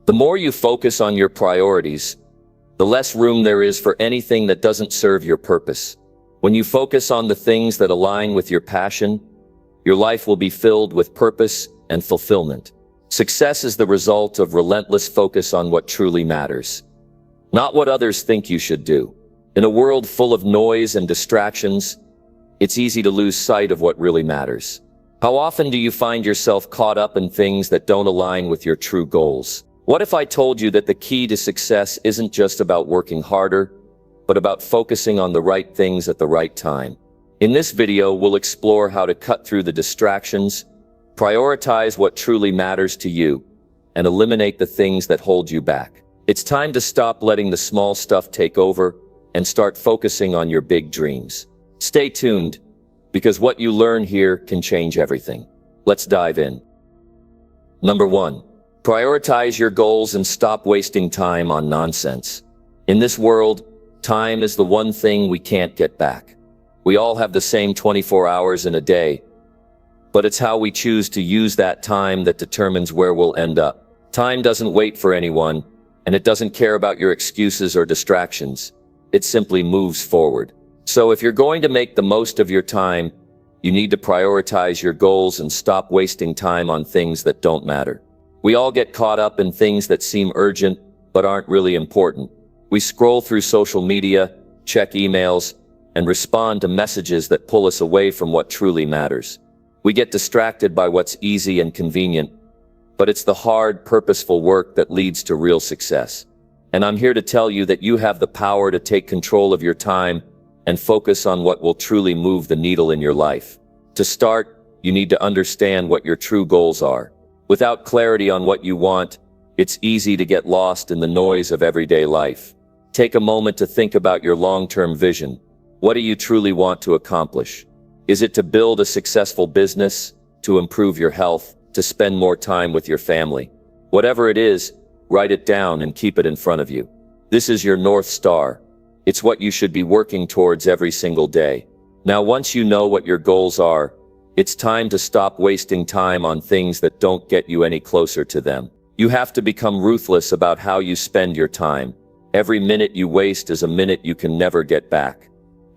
The more you focus on your priorities, the less room there is for anything that doesn't serve your purpose. When you focus on the things that align with your passion, your life will be filled with purpose and fulfillment. Success is the result of relentless focus on what truly matters, not what others think you should do. In a world full of noise and distractions, it's easy to lose sight of what really matters. How often do you find yourself caught up in things that don't align with your true goals? What if I told you that the key to success isn't just about working harder, but about focusing on the right things at the right time? In this video, we'll explore how to cut through the distractions, prioritize what truly matters to you, and eliminate the things that hold you back. It's time to stop letting the small stuff take over and start focusing on your big dreams. Stay tuned, because what you learn here can change everything. Let's dive in. Number 1. Prioritize your goals and stop wasting time on nonsense. In this world, time is the one thing we can't get back. We all have the same 24 hours in a day, but it's how we choose to use that time that determines where we'll end up. Time doesn't wait for anyone, and it doesn't care about your excuses or distractions. It simply moves forward. So if you're going to make the most of your time, you need to prioritize your goals and stop wasting time on things that don't matter. We all get caught up in things that seem urgent, but aren't really important. We scroll through social media, check emails, and respond to messages that pull us away from what truly matters. We get distracted by what's easy and convenient, but it's the hard, purposeful work that leads to real success. And I'm here to tell you that you have the power to take control of your time and focus on what will truly move the needle in your life. To start, you need to understand what your true goals are. Without clarity on what you want, it's easy to get lost in the noise of everyday life. Take a moment to think about your long-term vision. What do you truly want to accomplish? Is it to build a successful business, to improve your health, to spend more time with your family? Whatever it is, write it down and keep it in front of you. This is your North Star. It's what you should be working towards every single day. Now, once you know what your goals are, it's time to stop wasting time on things that don't get you any closer to them. You have to become ruthless about how you spend your time. Every minute you waste is a minute you can never get back.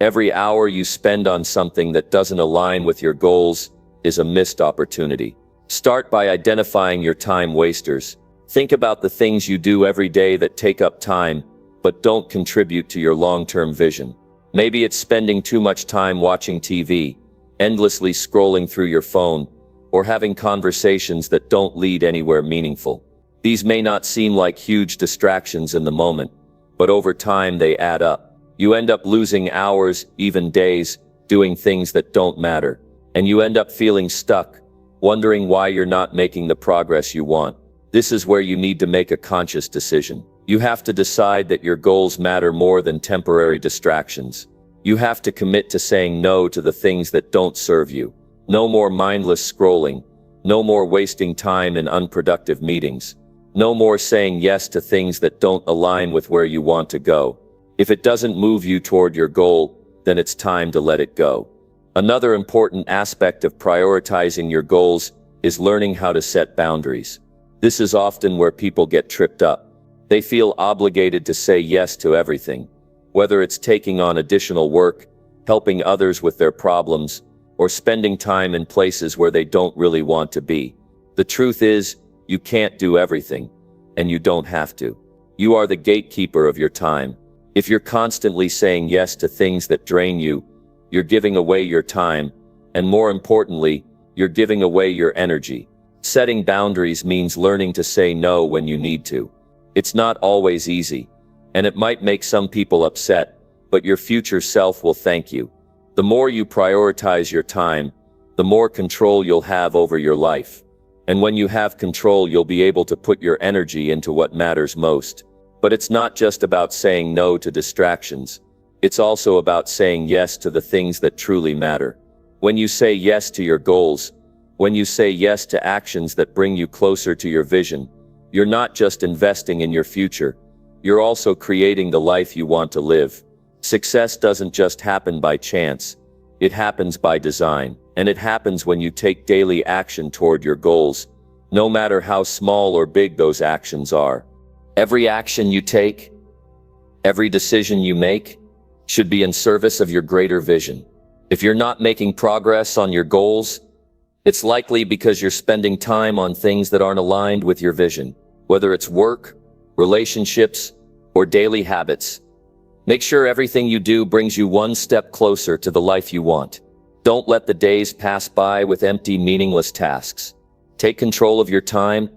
Every hour you spend on something that doesn't align with your goals is a missed opportunity. Start by identifying your time wasters. Think about the things you do every day that take up time, but don't contribute to your long-term vision. Maybe it's spending too much time watching TV, endlessly scrolling through your phone, or having conversations that don't lead anywhere meaningful. These may not seem like huge distractions in the moment, but over time they add up. You end up losing hours, even days, doing things that don't matter. And you end up feeling stuck, wondering why you're not making the progress you want. This is where you need to make a conscious decision. You have to decide that your goals matter more than temporary distractions. You have to commit to saying no to the things that don't serve you. No more mindless scrolling. No more wasting time in unproductive meetings. No more saying yes to things that don't align with where you want to go. If it doesn't move you toward your goal, then it's time to let it go. Another important aspect of prioritizing your goals is learning how to set boundaries. This is often where people get tripped up. They feel obligated to say yes to everything, whether it's taking on additional work, helping others with their problems, or spending time in places where they don't really want to be. The truth is, you can't do everything, and you don't have to. You are the gatekeeper of your time. If you're constantly saying yes to things that drain you, you're giving away your time, and more importantly, you're giving away your energy. Setting boundaries means learning to say no when you need to. It's not always easy, and it might make some people upset, but your future self will thank you. The more you prioritize your time, the more control you'll have over your life. And when you have control, you'll be able to put your energy into what matters most. But it's not just about saying no to distractions. It's also about saying yes to the things that truly matter. When you say yes to your goals, when you say yes to actions that bring you closer to your vision, you're not just investing in your future, you're also creating the life you want to live. Success doesn't just happen by chance. It happens by design, and it happens when you take daily action toward your goals, no matter how small or big those actions are. Every action you take, every decision you make, should be in service of your greater vision. If you're not making progress on your goals, it's likely because you're spending time on things that aren't aligned with your vision, whether it's work, relationships, or daily habits. Make sure everything you do brings you one step closer to the life you want. Don't let the days pass by with empty, meaningless tasks. Take control of your time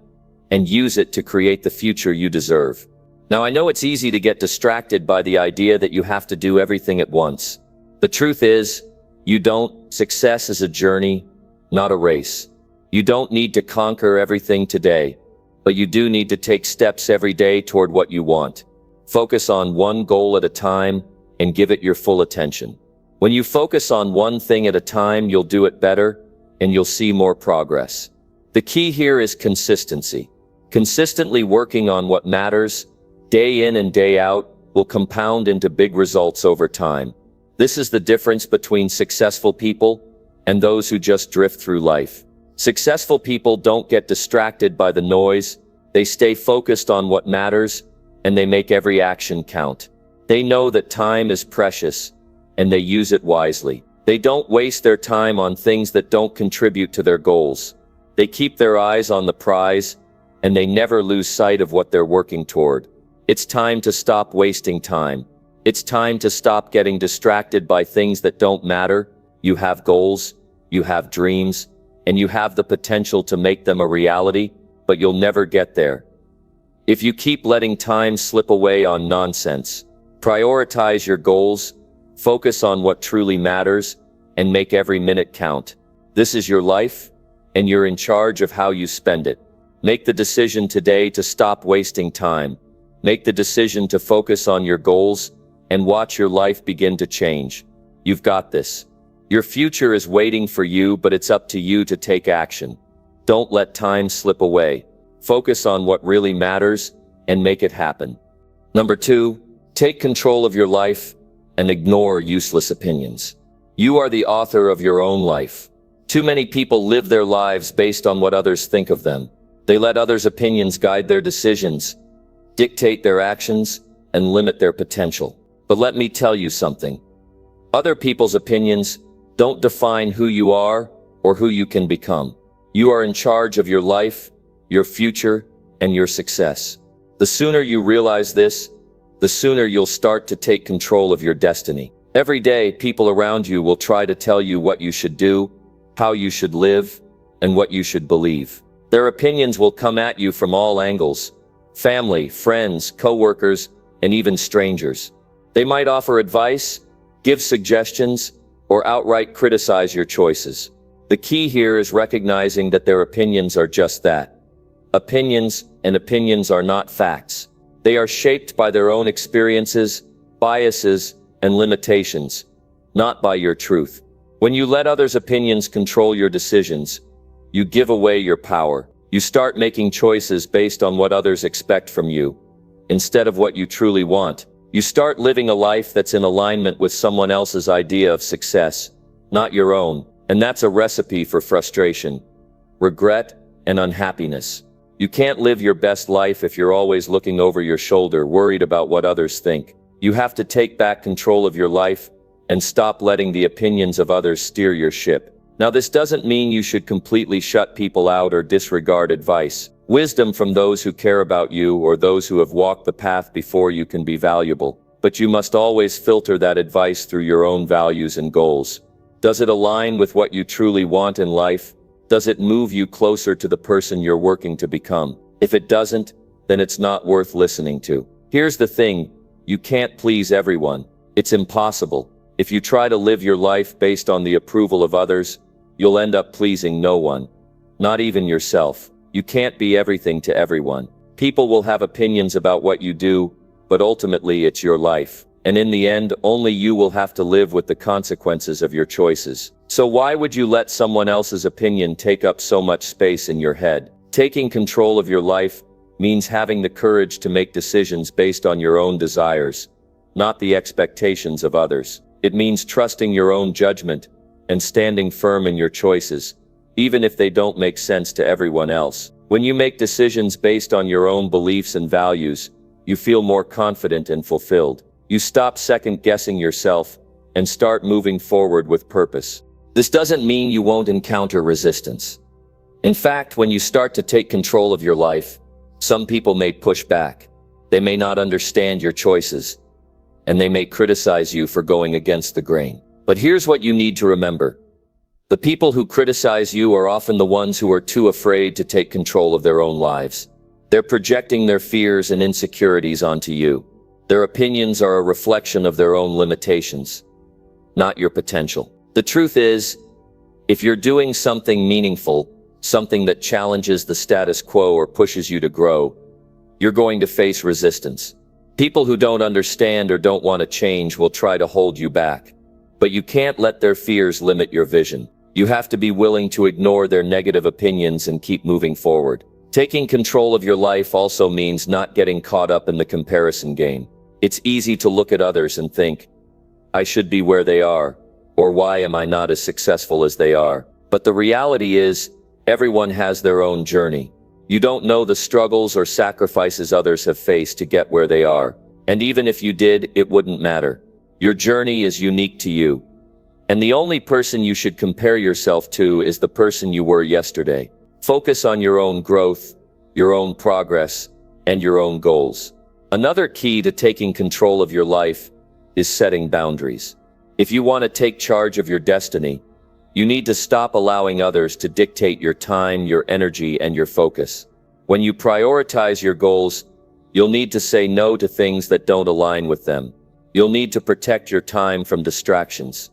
and use it to create the future you deserve. Now, I know it's easy to get distracted by the idea that you have to do everything at once. The truth is, you don't. Success is a journey, not a race. You don't need to conquer everything today, but you do need to take steps every day toward what you want. Focus on one goal at a time and give it your full attention. When you focus on one thing at a time, you'll do it better and you'll see more progress. The key here is consistency. Consistently working on what matters, day in and day out, will compound into big results over time. This is the difference between successful people and those who just drift through life. Successful people don't get distracted by the noise. They stay focused on what matters, and they make every action count. They know that time is precious, and they use it wisely. They don't waste their time on things that don't contribute to their goals. They keep their eyes on the prize, and they never lose sight of what they're working toward. It's time to stop wasting time. It's time to stop getting distracted by things that don't matter. You have goals, you have dreams, and you have the potential to make them a reality, but you'll never get there if you keep letting time slip away on nonsense. Prioritize your goals, focus on what truly matters, and make every minute count. This is your life, and you're in charge of how you spend it. Make the decision today to stop wasting time. Make the decision to focus on your goals, and watch your life begin to change. You've got this. Your future is waiting for you, but it's up to you to take action. Don't let time slip away. Focus on what really matters and make it happen. Number 2, take control of your life and ignore useless opinions. You are the author of your own life. Too many people live their lives based on what others think of them. They let others' opinions guide their decisions, dictate their actions, and limit their potential. But let me tell you something. Other people's opinions don't define who you are or who you can become. You are in charge of your life, your future, and your success. The sooner you realize this, the sooner you'll start to take control of your destiny. Every day, people around you will try to tell you what you should do, how you should live, and what you should believe. Their opinions will come at you from all angles: family, friends, coworkers, and even strangers. They might offer advice, give suggestions, or outright criticize your choices. The key here is recognizing that their opinions are just that. Opinions, and opinions are not facts. They are shaped by their own experiences, biases, and limitations, not by your truth. When you let others' opinions control your decisions, you give away your power. You start making choices based on what others expect from you, instead of what you truly want. You start living a life that's in alignment with someone else's idea of success, not your own. And that's a recipe for frustration, regret, and unhappiness. You can't live your best life if you're always looking over your shoulder, worried about what others think. You have to take back control of your life and stop letting the opinions of others steer your ship. Now, this doesn't mean you should completely shut people out or disregard advice. Wisdom from those who care about you or those who have walked the path before you can be valuable. But you must always filter that advice through your own values and goals. Does it align with what you truly want in life? Does it move you closer to the person you're working to become? If it doesn't, then it's not worth listening to. Here's the thing, you can't please everyone. It's impossible. If you try to live your life based on the approval of others, you'll end up pleasing no one, not even yourself. You can't be everything to everyone. People will have opinions about what you do, but ultimately it's your life. And in the end, only you will have to live with the consequences of your choices. So why would you let someone else's opinion take up so much space in your head? Taking control of your life means having the courage to make decisions based on your own desires, not the expectations of others. It means trusting your own judgment and standing firm in your choices, even if they don't make sense to everyone else. When you make decisions based on your own beliefs and values, you feel more confident and fulfilled. You stop second-guessing yourself and start moving forward with purpose. This doesn't mean you won't encounter resistance. In fact, when you start to take control of your life, some people may push back. They may not understand your choices, and they may criticize you for going against the grain. But here's what you need to remember. The people who criticize you are often the ones who are too afraid to take control of their own lives. They're projecting their fears and insecurities onto you. Their opinions are a reflection of their own limitations, not your potential. The truth is, if you're doing something meaningful, something that challenges the status quo or pushes you to grow, you're going to face resistance. People who don't understand or don't want to change will try to hold you back. But you can't let their fears limit your vision. You have to be willing to ignore their negative opinions and keep moving forward. Taking control of your life also means not getting caught up in the comparison game. It's easy to look at others and think, I should be where they are, or why am I not as successful as they are? But the reality is, everyone has their own journey. You don't know the struggles or sacrifices others have faced to get where they are. And even if you did, it wouldn't matter. Your journey is unique to you. And the only person you should compare yourself to is the person you were yesterday. Focus on your own growth, your own progress, and your own goals. Another key to taking control of your life is setting boundaries. If you want to take charge of your destiny, you need to stop allowing others to dictate your time, your energy, and your focus. When you prioritize your goals, you'll need to say no to things that don't align with them. You'll need to protect your time from distractions,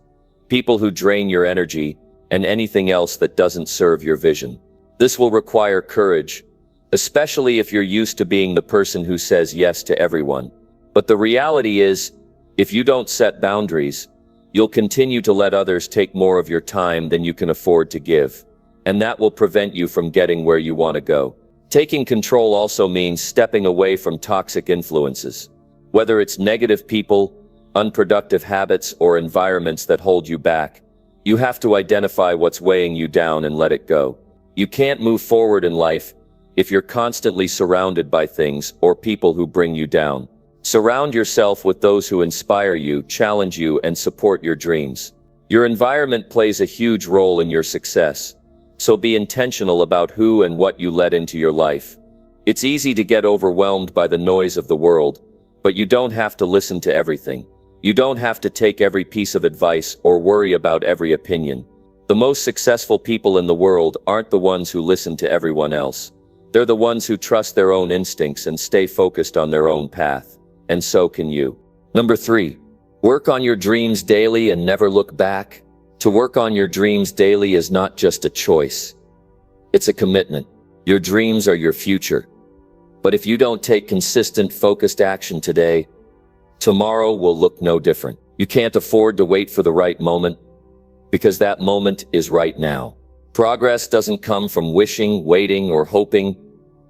people who drain your energy, and anything else that doesn't serve your vision. This will require courage, especially if you're used to being the person who says yes to everyone. But the reality is, if you don't set boundaries, you'll continue to let others take more of your time than you can afford to give. And that will prevent you from getting where you want to go. Taking control also means stepping away from toxic influences. Whether it's negative people, unproductive habits, or environments that hold you back, you have to identify what's weighing you down and let it go. You can't move forward in life if you're constantly surrounded by things or people who bring you down. Surround yourself with those who inspire you, challenge you, and support your dreams. Your environment plays a huge role in your success, so be intentional about who and what you let into your life. It's easy to get overwhelmed by the noise of the world, but you don't have to listen to everything. You don't have to take every piece of advice or worry about every opinion. The most successful people in the world aren't the ones who listen to everyone else. They're the ones who trust their own instincts and stay focused on their own path. And so can you. Number 3, work on your dreams daily and never look back. To work on your dreams daily is not just a choice. It's a commitment. Your dreams are your future. But if you don't take consistent, focused action today, tomorrow will look no different. You can't afford to wait for the right moment, because that moment is right now. Progress doesn't come from wishing, waiting, or hoping.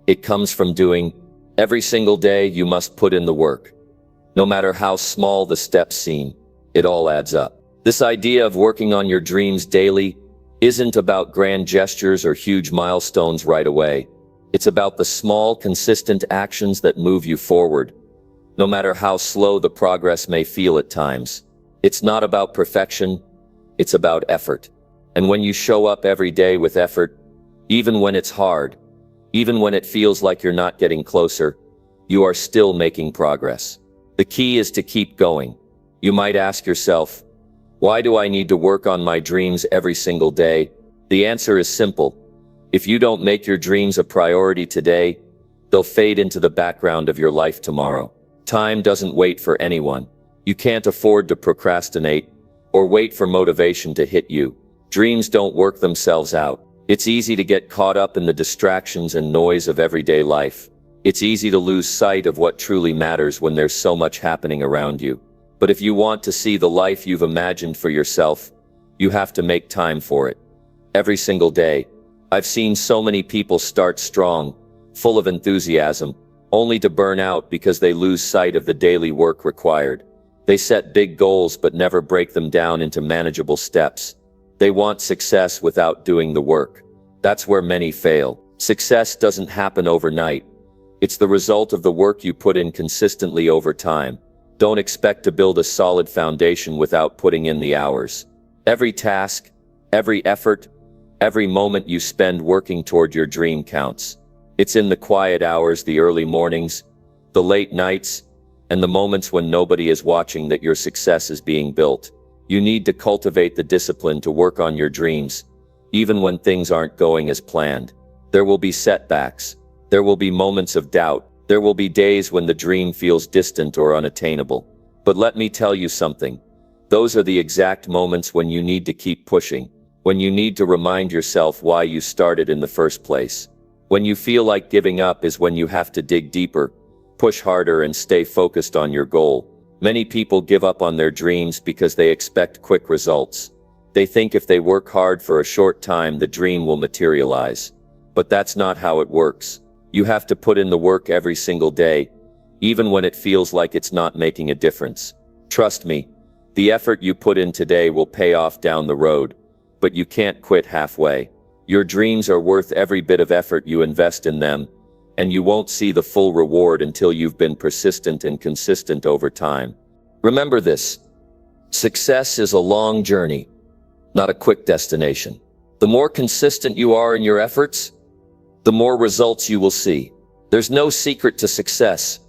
It comes from doing. Every single day, you must put in the work. No matter how small the steps seem, it all adds up. This idea of working on your dreams daily isn't about grand gestures or huge milestones right away. It's about the small, consistent actions that move you forward, no matter how slow the progress may feel at times. It's not about perfection, it's about effort. And when you show up every day with effort, even when it's hard, even when it feels like you're not getting closer, you are still making progress. The key is to keep going. You might ask yourself, why do I need to work on my dreams every single day? The answer is simple. If you don't make your dreams a priority today, they'll fade into the background of your life tomorrow. Time doesn't wait for anyone. You can't afford to procrastinate or wait for motivation to hit you. Dreams don't work themselves out. It's easy to get caught up in the distractions and noise of everyday life. It's easy to lose sight of what truly matters when there's so much happening around you. But if you want to see the life you've imagined for yourself, you have to make time for it. Every single day. I've seen so many people start strong, full of enthusiasm, only to burn out because they lose sight of the daily work required. They set big goals but never break them down into manageable steps. They want success without doing the work. That's where many fail. Success doesn't happen overnight. It's the result of the work you put in consistently over time. Don't expect to build a solid foundation without putting in the hours. Every task, every effort, every moment you spend working toward your dream counts. It's in the quiet hours, the early mornings, the late nights, and the moments when nobody is watching that your success is being built. You need to cultivate the discipline to work on your dreams, even when things aren't going as planned. There will be setbacks. There will be moments of doubt. There will be days when the dream feels distant or unattainable. But let me tell you something. Those are the exact moments when you need to keep pushing, when you need to remind yourself why you started in the first place. When you feel like giving up is when you have to dig deeper, push harder, and stay focused on your goal. Many people give up on their dreams because they expect quick results. They think if they work hard for a short time, the dream will materialize. But that's not how it works. You have to put in the work every single day, even when it feels like it's not making a difference. Trust me, the effort you put in today will pay off down the road, but you can't quit halfway. Your dreams are worth every bit of effort you invest in them, and you won't see the full reward until you've been persistent and consistent over time. Remember this: success is a long journey, not a quick destination. The more consistent you are in your efforts, the more results you will see. There's no secret to success.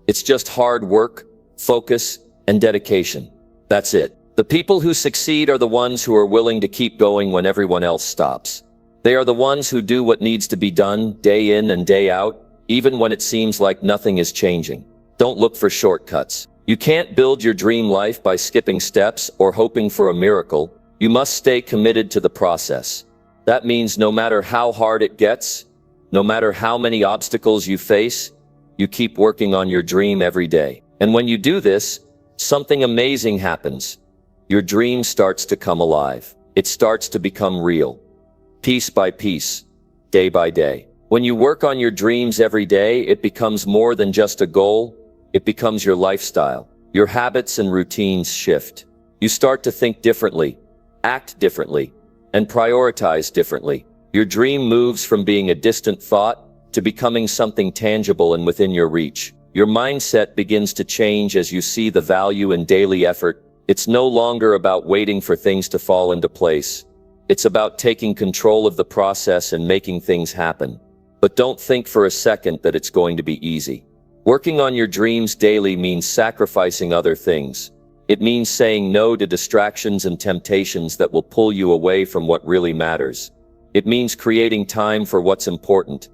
It's just hard work, focus, and dedication. That's it. The people who succeed are the ones who are willing to keep going when everyone else stops. They are the ones who do what needs to be done day in and day out, even when it seems like nothing is changing. Don't look for shortcuts. You can't build your dream life by skipping steps or hoping for a miracle. You must stay committed to the process. That means no matter how hard it gets, no matter how many obstacles you face, you keep working on your dream every day. And when you do this, something amazing happens. Your dream starts to come alive. It starts to become real. Piece by piece, day by day. When you work on your dreams every day, it becomes more than just a goal. It becomes your lifestyle. Your habits and routines shift. You start to think differently, act differently, and prioritize differently. Your dream moves from being a distant thought to becoming something tangible and within your reach. Your mindset begins to change as you see the value in daily effort. It's no longer about waiting for things to fall into place. It's about taking control of the process and making things happen. But don't think for a second that it's going to be easy. Working on your dreams daily means sacrificing other things. It means saying no to distractions and temptations that will pull you away from what really matters. It means creating time for what's important,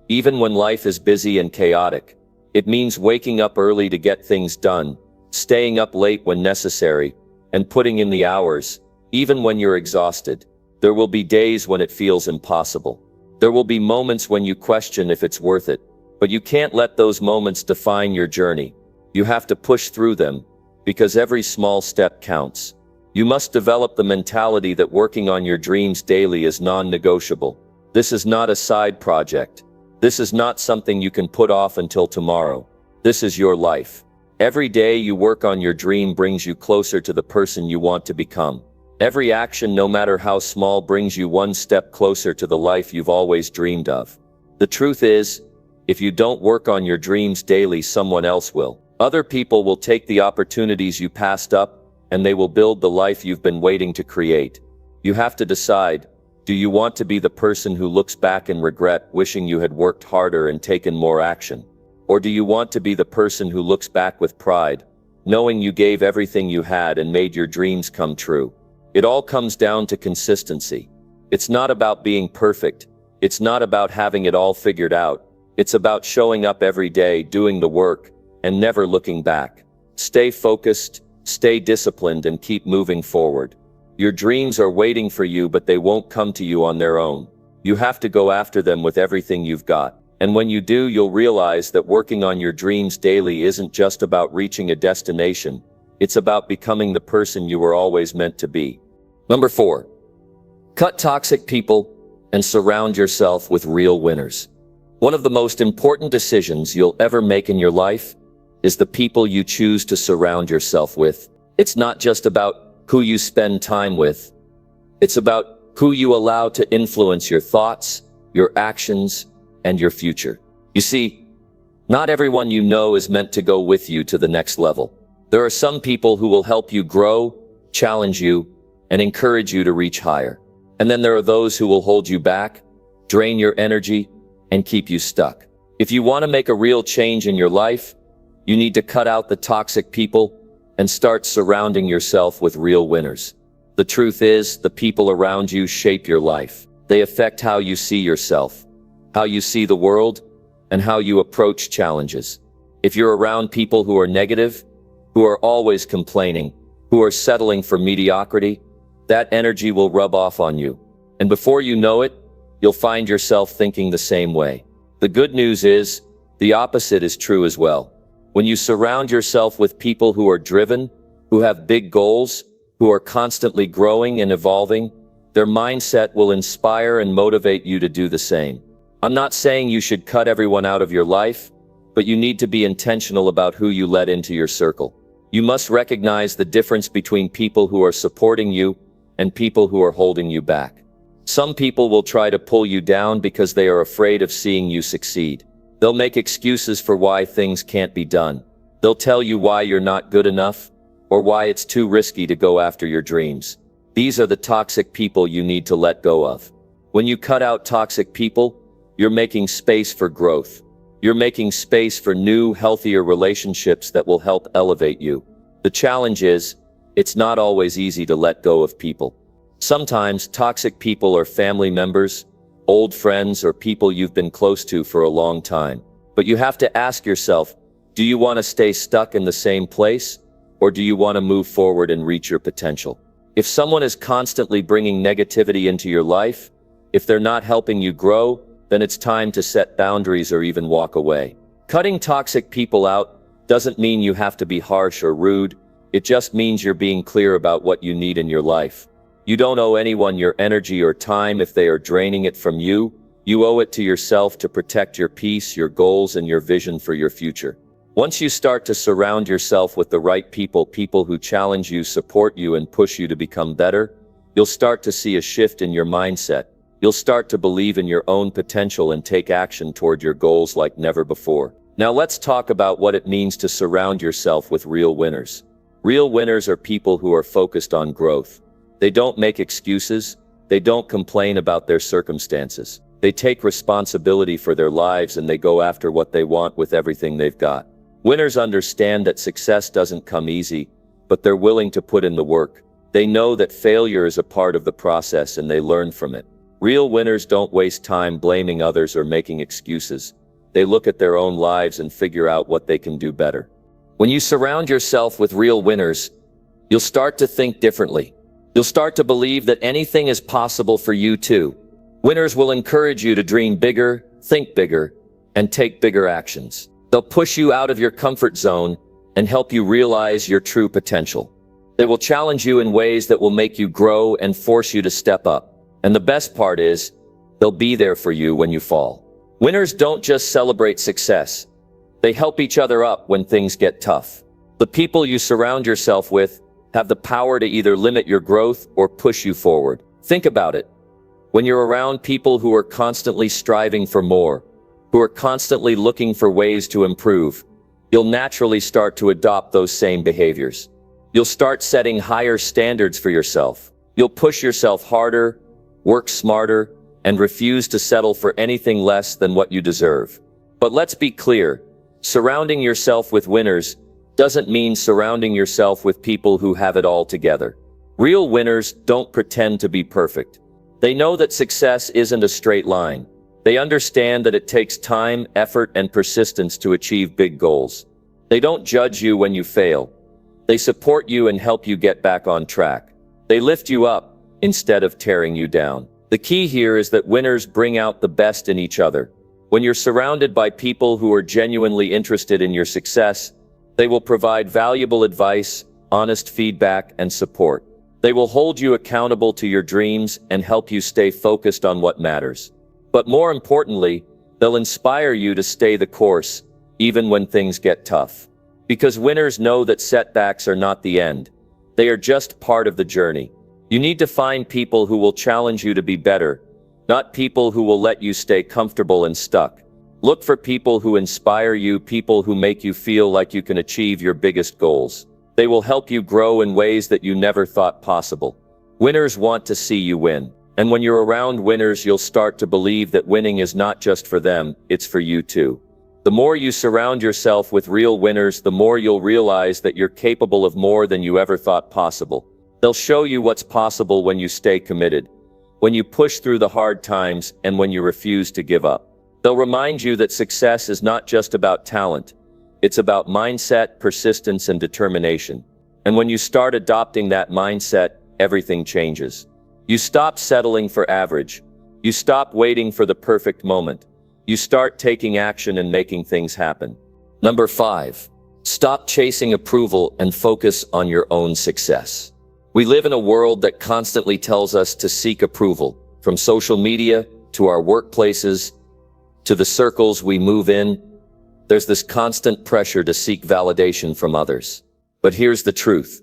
even when life is busy and chaotic. It means waking up early to get things done, staying up late when necessary, and putting in the hours, even when you're exhausted. There will be days when it feels impossible. There will be moments when you question if it's worth it, but you can't let those moments define your journey. You have to push through them, because every small step counts. You must develop the mentality that working on your dreams daily is non-negotiable. This is not a side project. This is not something you can put off until tomorrow. This is your life. Every day you work on your dream brings you closer to the person you want to become. Every action, no matter how small, brings you one step closer to the life you've always dreamed of. The truth is, if you don't work on your dreams daily, someone else will. Other people will take the opportunities you passed up, and they will build the life you've been waiting to create. You have to decide, do you want to be the person who looks back in regret, wishing you had worked harder and taken more action? Or do you want to be the person who looks back with pride, knowing you gave everything you had and made your dreams come true? It all comes down to consistency. It's not about being perfect. It's not about having it all figured out. It's about showing up every day, doing the work, and never looking back. Stay focused, stay disciplined, and keep moving forward. Your dreams are waiting for you, but they won't come to you on their own. You have to go after them with everything you've got. And when you do, you'll realize that working on your dreams daily isn't just about reaching a destination. It's about becoming the person you were always meant to be. Number 4, cut toxic people and surround yourself with real winners. One of the most important decisions you'll ever make in your life is the people you choose to surround yourself with. It's not just about who you spend time with. It's about who you allow to influence your thoughts, your actions, and your future. You see, not everyone you know is meant to go with you to the next level. There are some people who will help you grow, challenge you, and encourage you to reach higher. And then there are those who will hold you back, drain your energy, and keep you stuck. If you want to make a real change in your life, you need to cut out the toxic people and start surrounding yourself with real winners. The truth is, the people around you shape your life. They affect how you see yourself, how you see the world, and how you approach challenges. If you're around people who are negative, who are always complaining, who are settling for mediocrity, that energy will rub off on you. And before you know it, you'll find yourself thinking the same way. The good news is, the opposite is true as well. When you surround yourself with people who are driven, who have big goals, who are constantly growing and evolving, their mindset will inspire and motivate you to do the same. I'm not saying you should cut everyone out of your life, but you need to be intentional about who you let into your circle. You must recognize the difference between people who are supporting you and people who are holding you back. Some people will try to pull you down because they are afraid of seeing you succeed. They'll make excuses for why things can't be done. They'll tell you why you're not good enough, or why it's too risky to go after your dreams. These are the toxic people you need to let go of. When you cut out toxic people, you're making space for growth. You're making space for new, healthier relationships that will help elevate you. The challenge is, it's not always easy to let go of people. Sometimes toxic people are family members, old friends, or people you've been close to for a long time. But you have to ask yourself, do you want to stay stuck in the same place? Or do you want to move forward and reach your potential? If someone is constantly bringing negativity into your life, if they're not helping you grow, then it's time to set boundaries or even walk away. Cutting toxic people out doesn't mean you have to be harsh or rude. It just means you're being clear about what you need in your life. You don't owe anyone your energy or time if they are draining it from you. You owe it to yourself to protect your peace, your goals, and your vision for your future. Once you start to surround yourself with the right people, people who challenge you, support you, and push you to become better, you'll start to see a shift in your mindset. You'll start to believe in your own potential and take action toward your goals like never before. Now let's talk about what it means to surround yourself with real winners. Real winners are people who are focused on growth. They don't make excuses. They don't complain about their circumstances. They take responsibility for their lives and they go after what they want with everything they've got. Winners understand that success doesn't come easy, but they're willing to put in the work. They know that failure is a part of the process and they learn from it. Real winners don't waste time blaming others or making excuses. They look at their own lives and figure out what they can do better. When you surround yourself with real winners, you'll start to think differently. You'll start to believe that anything is possible for you too. Winners will encourage you to dream bigger, think bigger, and take bigger actions. They'll push you out of your comfort zone and help you realize your true potential. They will challenge you in ways that will make you grow and force you to step up. And the best part is, they'll be there for you when you fall. Winners don't just celebrate success. They help each other up when things get tough. The people you surround yourself with have the power to either limit your growth or push you forward. Think about it. When you're around people who are constantly striving for more, who are constantly looking for ways to improve, you'll naturally start to adopt those same behaviors. You'll start setting higher standards for yourself. You'll push yourself harder, work smarter, and refuse to settle for anything less than what you deserve. But let's be clear, surrounding yourself with winners doesn't mean surrounding yourself with people who have it all together. Real winners don't pretend to be perfect. They know that success isn't a straight line. They understand that it takes time, effort, and persistence to achieve big goals. They don't judge you when you fail. They support you and help you get back on track. They lift you up instead of tearing you down. The key here is that winners bring out the best in each other. When you're surrounded by people who are genuinely interested in your success, they will provide valuable advice, honest feedback, and support. They will hold you accountable to your dreams and help you stay focused on what matters. But more importantly, they'll inspire you to stay the course, even when things get tough. Because winners know that setbacks are not the end. They are just part of the journey. You need to find people who will challenge you to be better, not people who will let you stay comfortable and stuck. Look for people who inspire you, people who make you feel like you can achieve your biggest goals. They will help you grow in ways that you never thought possible. Winners want to see you win. And when you're around winners, you'll start to believe that winning is not just for them, it's for you too. The more you surround yourself with real winners, the more you'll realize that you're capable of more than you ever thought possible. They'll show you what's possible when you stay committed, when you push through the hard times, and when you refuse to give up. They'll remind you that success is not just about talent. It's about mindset, persistence, and determination. And when you start adopting that mindset, everything changes. You stop settling for average. You stop waiting for the perfect moment. You start taking action and making things happen. Number 5. Stop chasing approval and focus on your own success. We live in a world that constantly tells us to seek approval, from social media to our workplaces to the circles we move in. There's this constant pressure to seek validation from others. But here's the truth.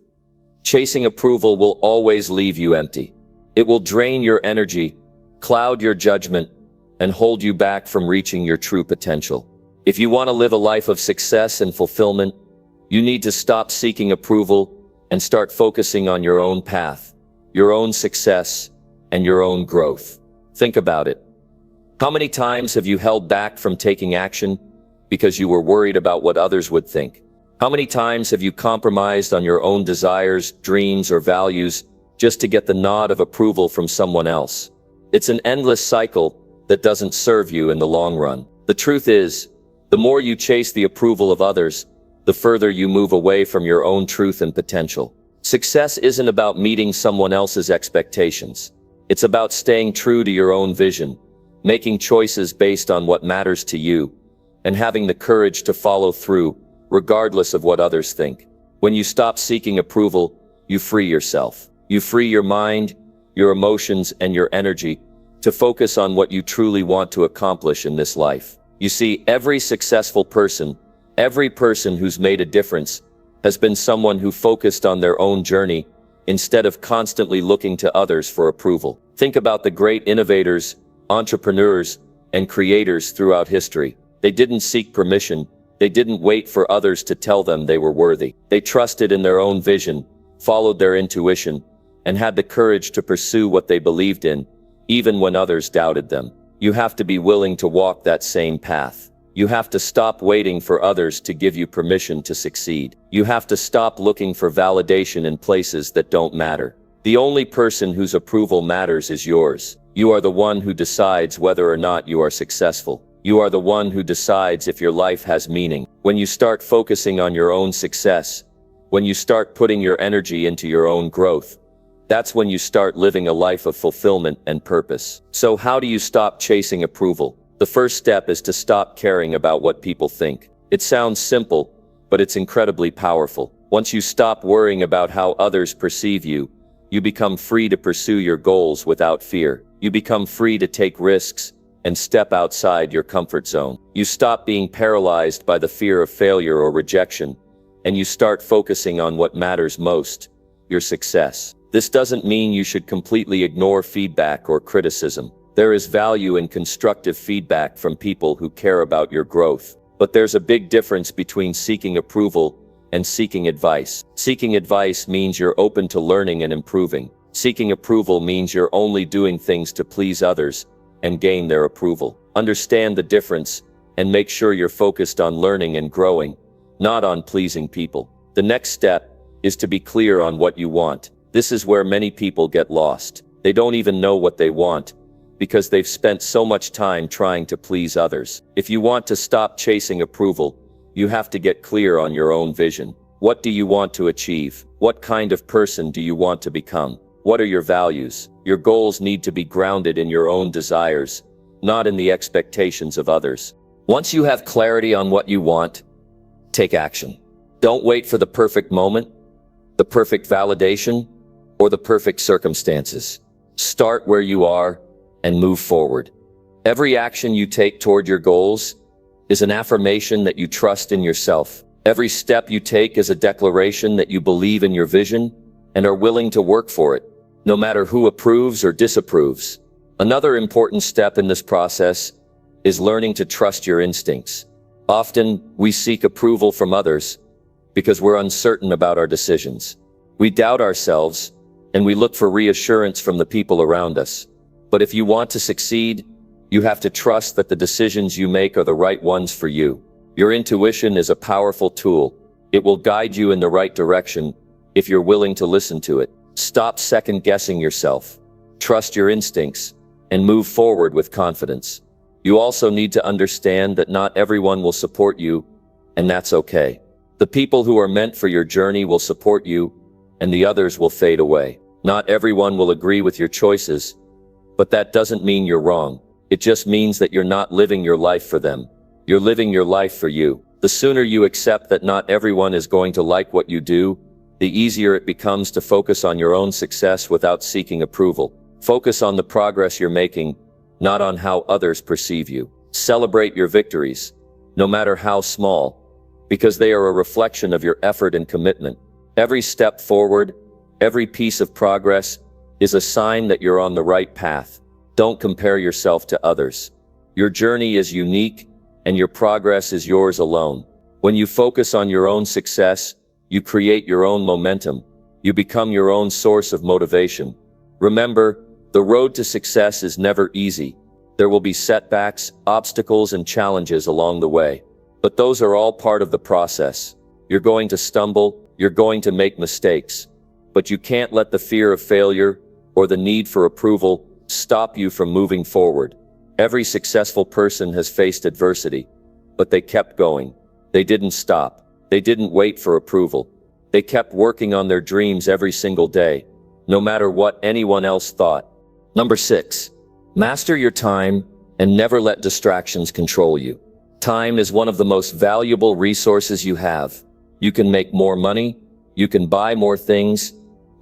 Chasing approval will always leave you empty. It will drain your energy, cloud your judgment, and hold you back from reaching your true potential. If you want to live a life of success and fulfillment, you need to stop seeking approval and start focusing on your own path, your own success, and your own growth. Think about it. How many times have you held back from taking action because you were worried about what others would think? How many times have you compromised on your own desires, dreams, or values just to get the nod of approval from someone else? It's an endless cycle that doesn't serve you in the long run. The truth is, the more you chase the approval of others, the further you move away from your own truth and potential. Success isn't about meeting someone else's expectations. It's about staying true to your own vision, making choices based on what matters to you, and having the courage to follow through, regardless of what others think. When you stop seeking approval, you free yourself. You free your mind, your emotions, and your energy to focus on what you truly want to accomplish in this life. You see, every successful person, every person who's made a difference, has been someone who focused on their own journey instead of constantly looking to others for approval. Think about the great innovators, entrepreneurs, and creators throughout history. They didn't seek permission. They didn't wait for others to tell them they were worthy. They trusted in their own vision, followed their intuition, and had the courage to pursue what they believed in, even when others doubted them. You have to be willing to walk that same path. You have to stop waiting for others to give you permission to succeed. You have to stop looking for validation in places that don't matter. The only person whose approval matters is yours. You are the one who decides whether or not you are successful. You are the one who decides if your life has meaning. When you start focusing on your own success, when you start putting your energy into your own growth, that's when you start living a life of fulfillment and purpose. So how do you stop chasing approval? The first step is to stop caring about what people think. It sounds simple, but it's incredibly powerful. Once you stop worrying about how others perceive you, you become free to pursue your goals without fear. You become free to take risks and step outside your comfort zone. You stop being paralyzed by the fear of failure or rejection, and you start focusing on what matters most, your success. This doesn't mean you should completely ignore feedback or criticism. There is value in constructive feedback from people who care about your growth. But there's a big difference between seeking approval and seeking advice. Seeking advice means you're open to learning and improving. Seeking approval means you're only doing things to please others and gain their approval. Understand the difference and make sure you're focused on learning and growing, not on pleasing people. The next step is to be clear on what you want. This is where many people get lost. They don't even know what they want because they've spent so much time trying to please others. If you want to stop chasing approval, you have to get clear on your own vision. What do you want to achieve? What kind of person do you want to become? What are your values? Your goals need to be grounded in your own desires, not in the expectations of others. Once you have clarity on what you want, take action. Don't wait for the perfect moment, the perfect validation, or the perfect circumstances. Start where you are and move forward. Every action you take toward your goals is an affirmation that you trust in yourself. Every step you take is a declaration that you believe in your vision and are willing to work for it, no matter who approves or disapproves. Another important step in this process is learning to trust your instincts. Often, we seek approval from others because we're uncertain about our decisions. We doubt ourselves, and we look for reassurance from the people around us. But if you want to succeed, you have to trust that the decisions you make are the right ones for you. Your intuition is a powerful tool. It will guide you in the right direction if you're willing to listen to it. Stop second-guessing yourself. Trust your instincts and move forward with confidence. You also need to understand that not everyone will support you, and that's okay. The people who are meant for your journey will support you, and the others will fade away. Not everyone will agree with your choices, but that doesn't mean you're wrong. It just means that you're not living your life for them. You're living your life for you. The sooner you accept that not everyone is going to like what you do, the easier it becomes to focus on your own success without seeking approval. Focus on the progress you're making, not on how others perceive you. Celebrate your victories, no matter how small, because they are a reflection of your effort and commitment. Every step forward, every piece of progress, is a sign that you're on the right path. Don't compare yourself to others. Your journey is unique, and your progress is yours alone. When you focus on your own success, you create your own momentum. You become your own source of motivation. Remember, the road to success is never easy. There will be setbacks, obstacles, and challenges along the way. But those are all part of the process. You're going to stumble, you're going to make mistakes. But you can't let the fear of failure or the need for approval stop you from moving forward. Every successful person has faced adversity, but they kept going. They didn't stop. They didn't wait for approval. They kept working on their dreams every single day, no matter what anyone else thought. Number 6, master your time and never let distractions control you. Time is one of the most valuable resources you have. You can make more money, you can buy more things,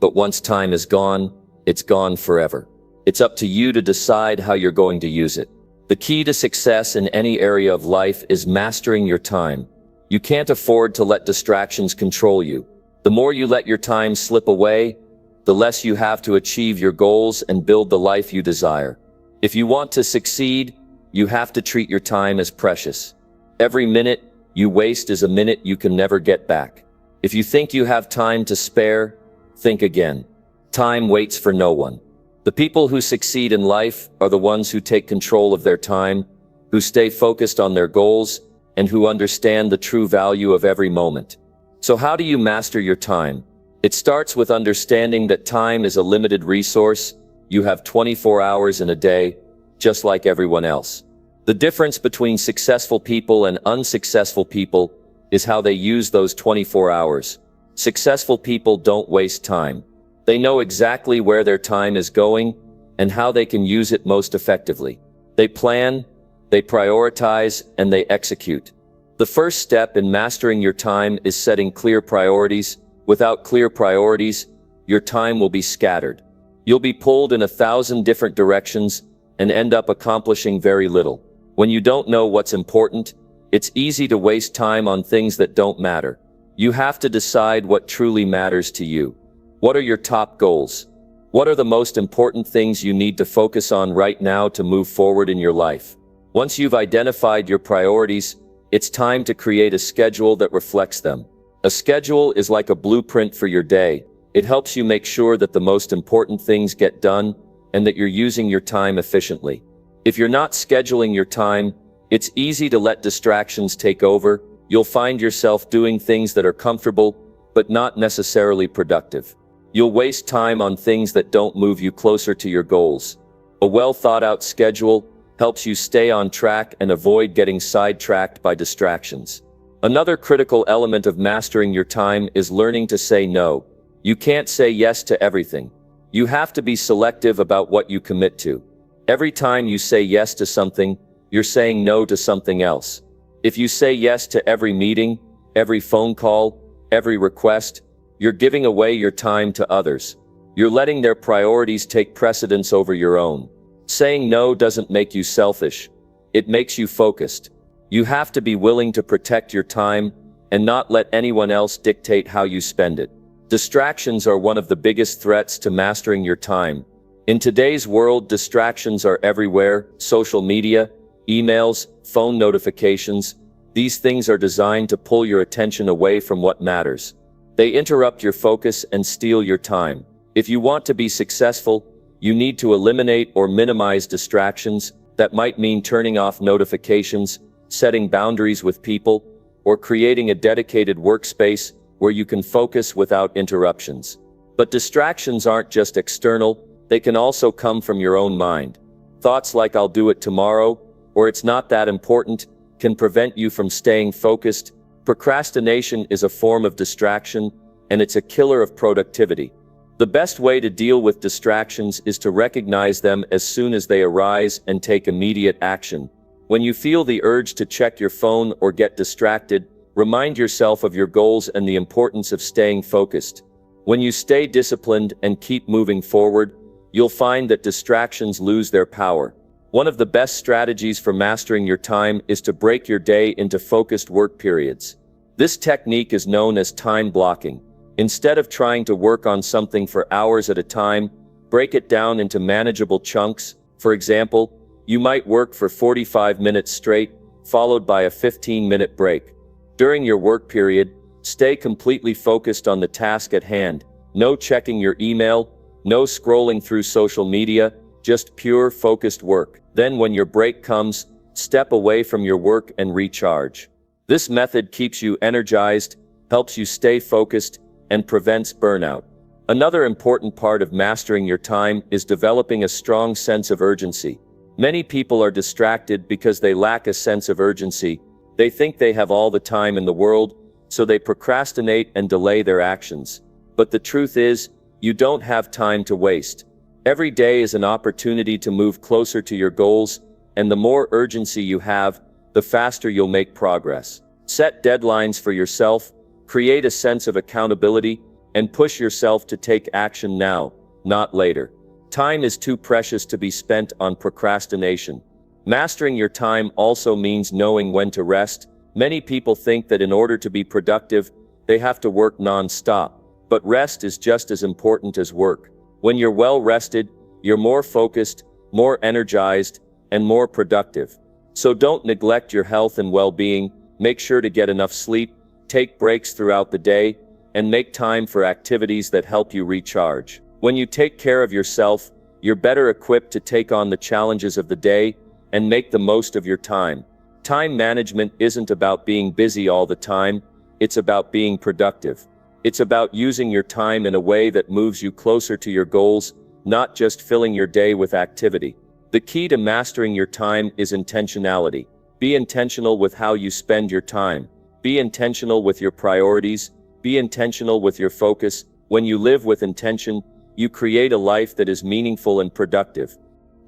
but once time is gone, it's gone forever. It's up to you to decide how you're going to use it. The key to success in any area of life is mastering your time. You can't afford to let distractions control you. The more you let your time slip away, the less you have to achieve your goals and build the life you desire. If you want to succeed, you have to treat your time as precious. Every minute you waste is a minute you can never get back. If you think you have time to spare, think again. Time waits for no one. The people who succeed in life are the ones who take control of their time, who stay focused on their goals, and who understand the true value of every moment. So how do you master your time? It starts with understanding that time is a limited resource. You have 24 hours in a day, just like everyone else. The difference between successful people and unsuccessful people is how they use those 24 hours. Successful people don't waste time. They know exactly where their time is going and how they can use it most effectively. They plan, they prioritize, and they execute. The first step in mastering your time is setting clear priorities. Without clear priorities, your time will be scattered. You'll be pulled in 1,000 different directions and end up accomplishing very little. When you don't know what's important, it's easy to waste time on things that don't matter. You have to decide what truly matters to you. What are your top goals? What are the most important things you need to focus on right now to move forward in your life? Once you've identified your priorities, it's time to create a schedule that reflects them. A schedule is like a blueprint for your day. It helps you make sure that the most important things get done and that you're using your time efficiently. If you're not scheduling your time, it's easy to let distractions take over. You'll find yourself doing things that are comfortable, but not necessarily productive. You'll waste time on things that don't move you closer to your goals. A well-thought-out schedule helps you stay on track and avoid getting sidetracked by distractions. Another critical element of mastering your time is learning to say no. You can't say yes to everything. You have to be selective about what you commit to. Every time you say yes to something, you're saying no to something else. If you say yes to every meeting, every phone call, every request, you're giving away your time to others. You're letting their priorities take precedence over your own. Saying no doesn't make you selfish. It makes you focused. You have to be willing to protect your time and not let anyone else dictate how you spend it. Distractions are one of the biggest threats to mastering your time. In today's world, distractions are everywhere: social media, emails, phone notifications. These things are designed to pull your attention away from what matters. They interrupt your focus and steal your time. If you want to be successful, you need to eliminate or minimize distractions. That might mean turning off notifications, setting boundaries with people, or creating a dedicated workspace where you can focus without interruptions. But distractions aren't just external, they can also come from your own mind. Thoughts like "I'll do it tomorrow," or "it's not that important," can prevent you from staying focused. Procrastination is a form of distraction, and it's a killer of productivity. The best way to deal with distractions is to recognize them as soon as they arise and take immediate action. When you feel the urge to check your phone or get distracted, remind yourself of your goals and the importance of staying focused. When you stay disciplined and keep moving forward, you'll find that distractions lose their power. One of the best strategies for mastering your time is to break your day into focused work periods. This technique is known as time blocking. Instead of trying to work on something for hours at a time, break it down into manageable chunks. For example, you might work for 45 minutes straight, followed by a 15-minute break. During your work period, stay completely focused on the task at hand. No checking your email, no scrolling through social media, just pure focused work. Then when your break comes, step away from your work and recharge. This method keeps you energized, helps you stay focused, and prevents burnout. Another important part of mastering your time is developing a strong sense of urgency. Many people are distracted because they lack a sense of urgency. They think they have all the time in the world, so they procrastinate and delay their actions. But the truth is, you don't have time to waste. Every day is an opportunity to move closer to your goals, and the more urgency you have, the faster you'll make progress. Set deadlines for yourself, create a sense of accountability, and push yourself to take action now, not later. Time is too precious to be spent on procrastination. Mastering your time also means knowing when to rest. Many people think that in order to be productive, they have to work non-stop. But rest is just as important as work. When you're well rested, you're more focused, more energized, and more productive. So don't neglect your health and well-being. Make sure to get enough sleep, take breaks throughout the day, and make time for activities that help you recharge. When you take care of yourself, you're better equipped to take on the challenges of the day and make the most of your time. Time management isn't about being busy all the time, it's about being productive. It's about using your time in a way that moves you closer to your goals, not just filling your day with activity. The key to mastering your time is intentionality. Be intentional with how you spend your time. Be intentional with your priorities. Be intentional with your focus. When you live with intention, you create a life that is meaningful and productive.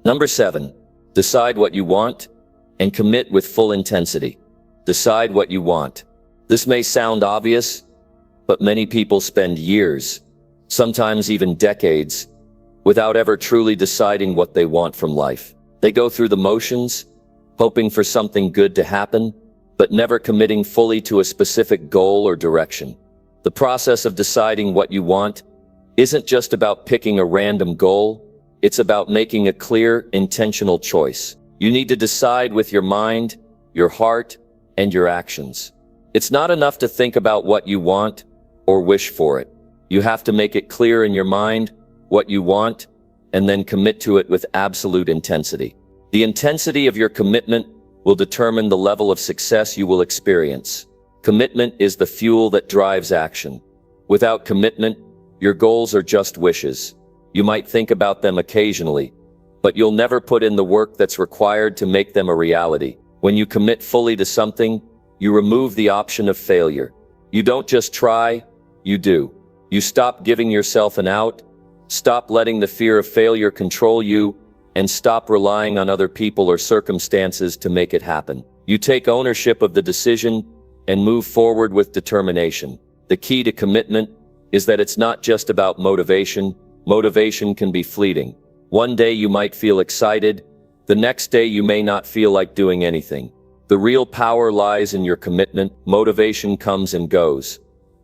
Number 7. Decide what you want and commit with full intensity. Decide what you want. This may sound obvious, but many people spend years, sometimes even decades, without ever truly deciding what they want from life. They go through the motions, hoping for something good to happen, but never committing fully to a specific goal or direction. The process of deciding what you want isn't just about picking a random goal, it's about making a clear, intentional choice. You need to decide with your mind, your heart, and your actions. It's not enough to think about what you want or wish for it. You have to make it clear in your mind what you want and then commit to it with absolute intensity. The intensity of your commitment will determine the level of success you will experience. Commitment is the fuel that drives action. Without commitment, your goals are just wishes. You might think about them occasionally, but you'll never put in the work that's required to make them a reality. When you commit fully to something, you remove the option of failure. You don't just try, you do. You stop giving yourself an out, stop letting the fear of failure control you, and stop relying on other people or circumstances to make it happen. You take ownership of the decision and move forward with determination. The key to commitment is that it's not just about motivation. Motivation can be fleeting. One day you might feel excited, the next day you may not feel like doing anything. The real power lies in your commitment. Motivation comes and goes,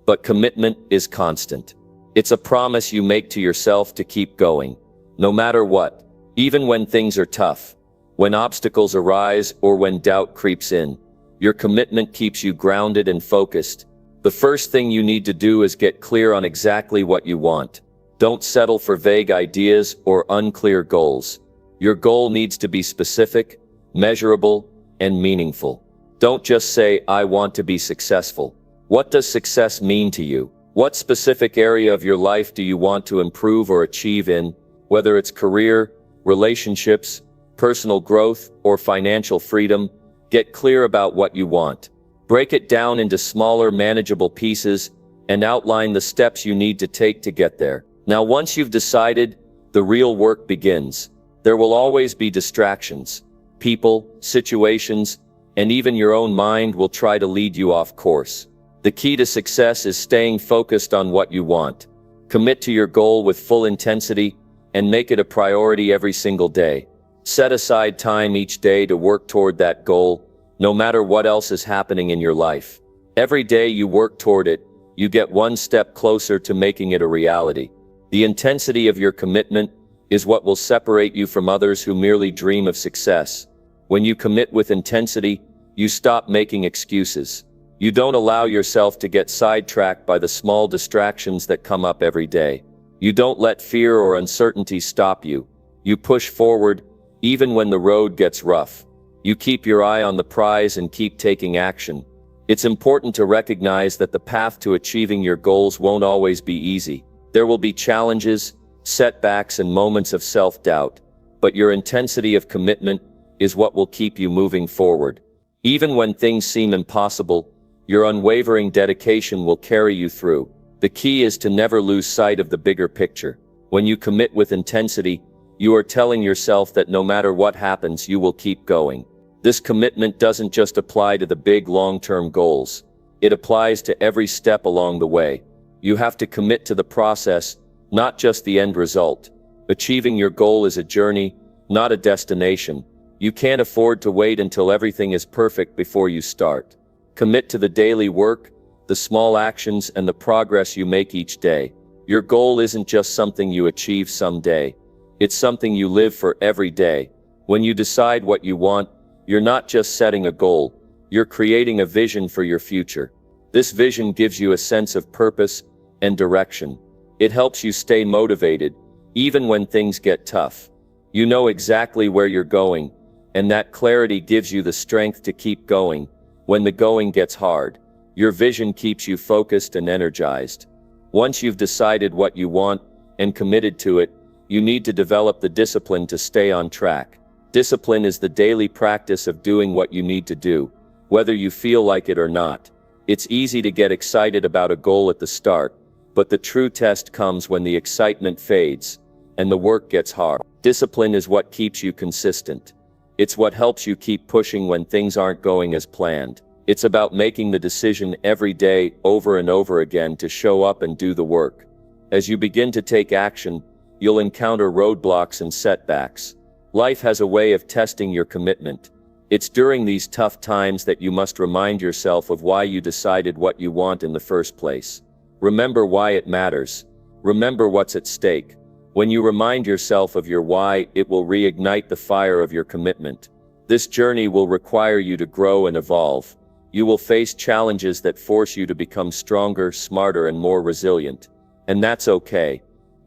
but commitment is constant. It's a promise you make to yourself to keep going. no matter what, even when things are tough, when obstacles arise or when doubt creeps in. Your commitment keeps you grounded and focused. The first thing you need to do is get clear on exactly what you want. Don't settle for vague ideas or unclear goals. Your goal needs to be specific, measurable, and meaningful. Don't just say, "I want to be successful." What does success mean to you? What specific area of your life do you want to improve or achieve in, whether it's career, relationships, personal growth, or financial freedom? Get clear about what you want. Break it down into smaller, manageable pieces and outline the steps you need to take to get there. Now, once you've decided, the real work begins. There will always be distractions. People, situations, and even your own mind will try to lead you off course. The key to success is staying focused on what you want. Commit to your goal with full intensity and make it a priority every single day. Set aside time each day to work toward that goal, no matter what else is happening in your life. Every day you work toward it, you get one step closer to making it a reality. The intensity of your commitment is what will separate you from others who merely dream of success. When you commit with intensity, you stop making excuses. You don't allow yourself to get sidetracked by the small distractions that come up every day. You don't let fear or uncertainty stop you. You push forward, even when the road gets rough. You keep your eye on the prize and keep taking action. It's important to recognize that the path to achieving your goals won't always be easy. There will be challenges, setbacks, and moments of self-doubt, but your intensity of commitment is what will keep you moving forward. Even when things seem impossible, your unwavering dedication will carry you through. The key is to never lose sight of the bigger picture. When you commit with intensity, you are telling yourself that no matter what happens, you will keep going. This commitment doesn't just apply to the big long-term goals. It applies to every step along the way. You have to commit to the process, not just the end result. Achieving your goal is a journey, not a destination. You can't afford to wait until everything is perfect before you start. Commit to the daily work, the small actions, and the progress you make each day. Your goal isn't just something you achieve someday. It's something you live for every day. When you decide what you want, you're not just setting a goal, you're creating a vision for your future. This vision gives you a sense of purpose and direction. It helps you stay motivated, even when things get tough. You know exactly where you're going, and that clarity gives you the strength to keep going when the going gets hard. Your vision keeps you focused and energized. Once you've decided what you want and committed to it, you need to develop the discipline to stay on track. Discipline is the daily practice of doing what you need to do, whether you feel like it or not. It's easy to get excited about a goal at the start, but the true test comes when the excitement fades and the work gets hard. Discipline is what keeps you consistent. It's what helps you keep pushing when things aren't going as planned. It's about making the decision every day over and over again to show up and do the work. As you begin to take action, you'll encounter roadblocks and setbacks. Life has a way of testing your commitment. It's during these tough times that you must remind yourself of why you decided what you want in the first place. Remember why it matters. Remember what's at stake. When you remind yourself of your why, it will reignite the fire of your commitment. This journey will require you to grow and evolve. You will face challenges that force you to become stronger, smarter, and more resilient. And that's okay.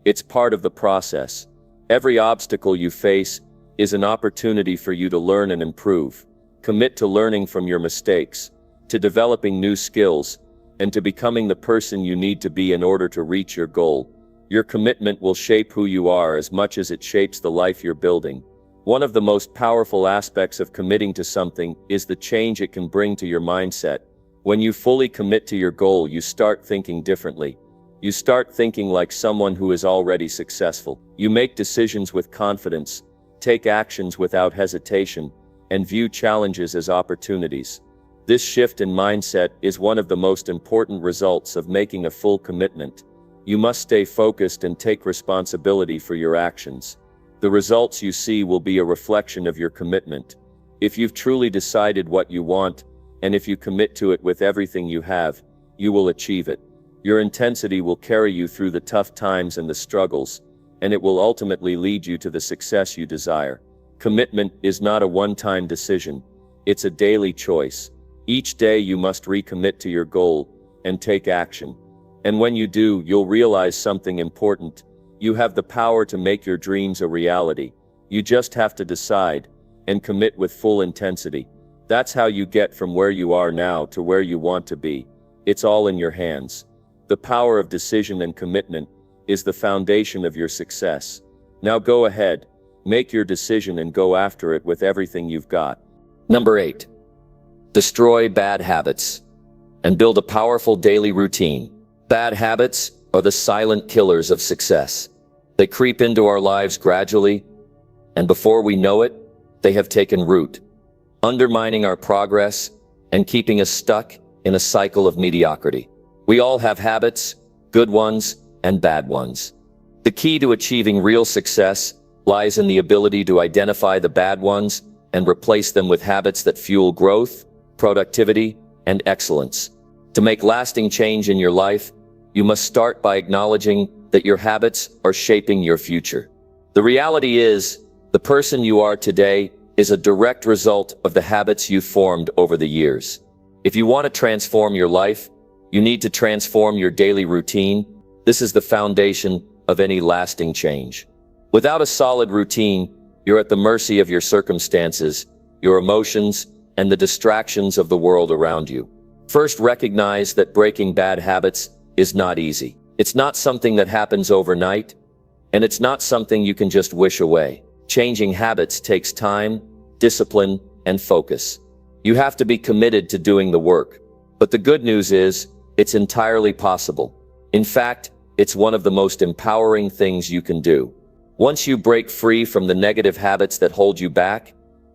It's part of the process. Every obstacle you face is an opportunity for you to learn and improve. Commit to learning from your mistakes, to developing new skills, and to becoming the person you need to be in order to reach your goal. Your commitment will shape who you are as much as it shapes the life you're building. One of the most powerful aspects of committing to something is the change it can bring to your mindset. When you fully commit to your goal, you start thinking differently. You start thinking like someone who is already successful. You make decisions with confidence, take actions without hesitation, and view challenges as opportunities. This shift in mindset is one of the most important results of making a full commitment. You must stay focused and take responsibility for your actions. The results you see will be a reflection of your commitment. If you've truly decided what you want, and if you commit to it with everything you have, you will achieve it. Your intensity will carry you through the tough times and the struggles, and it will ultimately lead you to the success you desire. Commitment is not a one-time decision. It's a daily choice. Each day you must recommit to your goal and take action. And when you do, you'll realize something important. You have the power to make your dreams a reality. You just have to decide and commit with full intensity. That's how you get from where you are now to where you want to be. It's all in your hands. The power of decision and commitment is the foundation of your success. Now go ahead, make your decision and go after it with everything you've got. Number 8. Destroy bad habits and build a powerful daily routine. Bad habits are the silent killers of success. They creep into our lives gradually, and before we know it, they have taken root, undermining our progress and keeping us stuck in a cycle of mediocrity. We all have habits, good ones and bad ones. The key to achieving real success lies in the ability to identify the bad ones and replace them with habits that fuel growth, productivity, and excellence. To make lasting change in your life, you must start by acknowledging that your habits are shaping your future. The reality is, the person you are today is a direct result of the habits you formed over the years. If you want to transform your life, you need to transform your daily routine. This is the foundation of any lasting change. Without a solid routine, you're at the mercy of your circumstances, your emotions, and the distractions of the world around you. First, recognize that breaking bad habits is not easy. It's not something that happens overnight, and it's not something you can just wish away. Changing habits takes time, discipline, and focus. You have to be committed to doing the work. But the good news is, it's entirely possible. In fact, it's one of the most empowering things you can do. Once you break free from the negative habits that hold you back,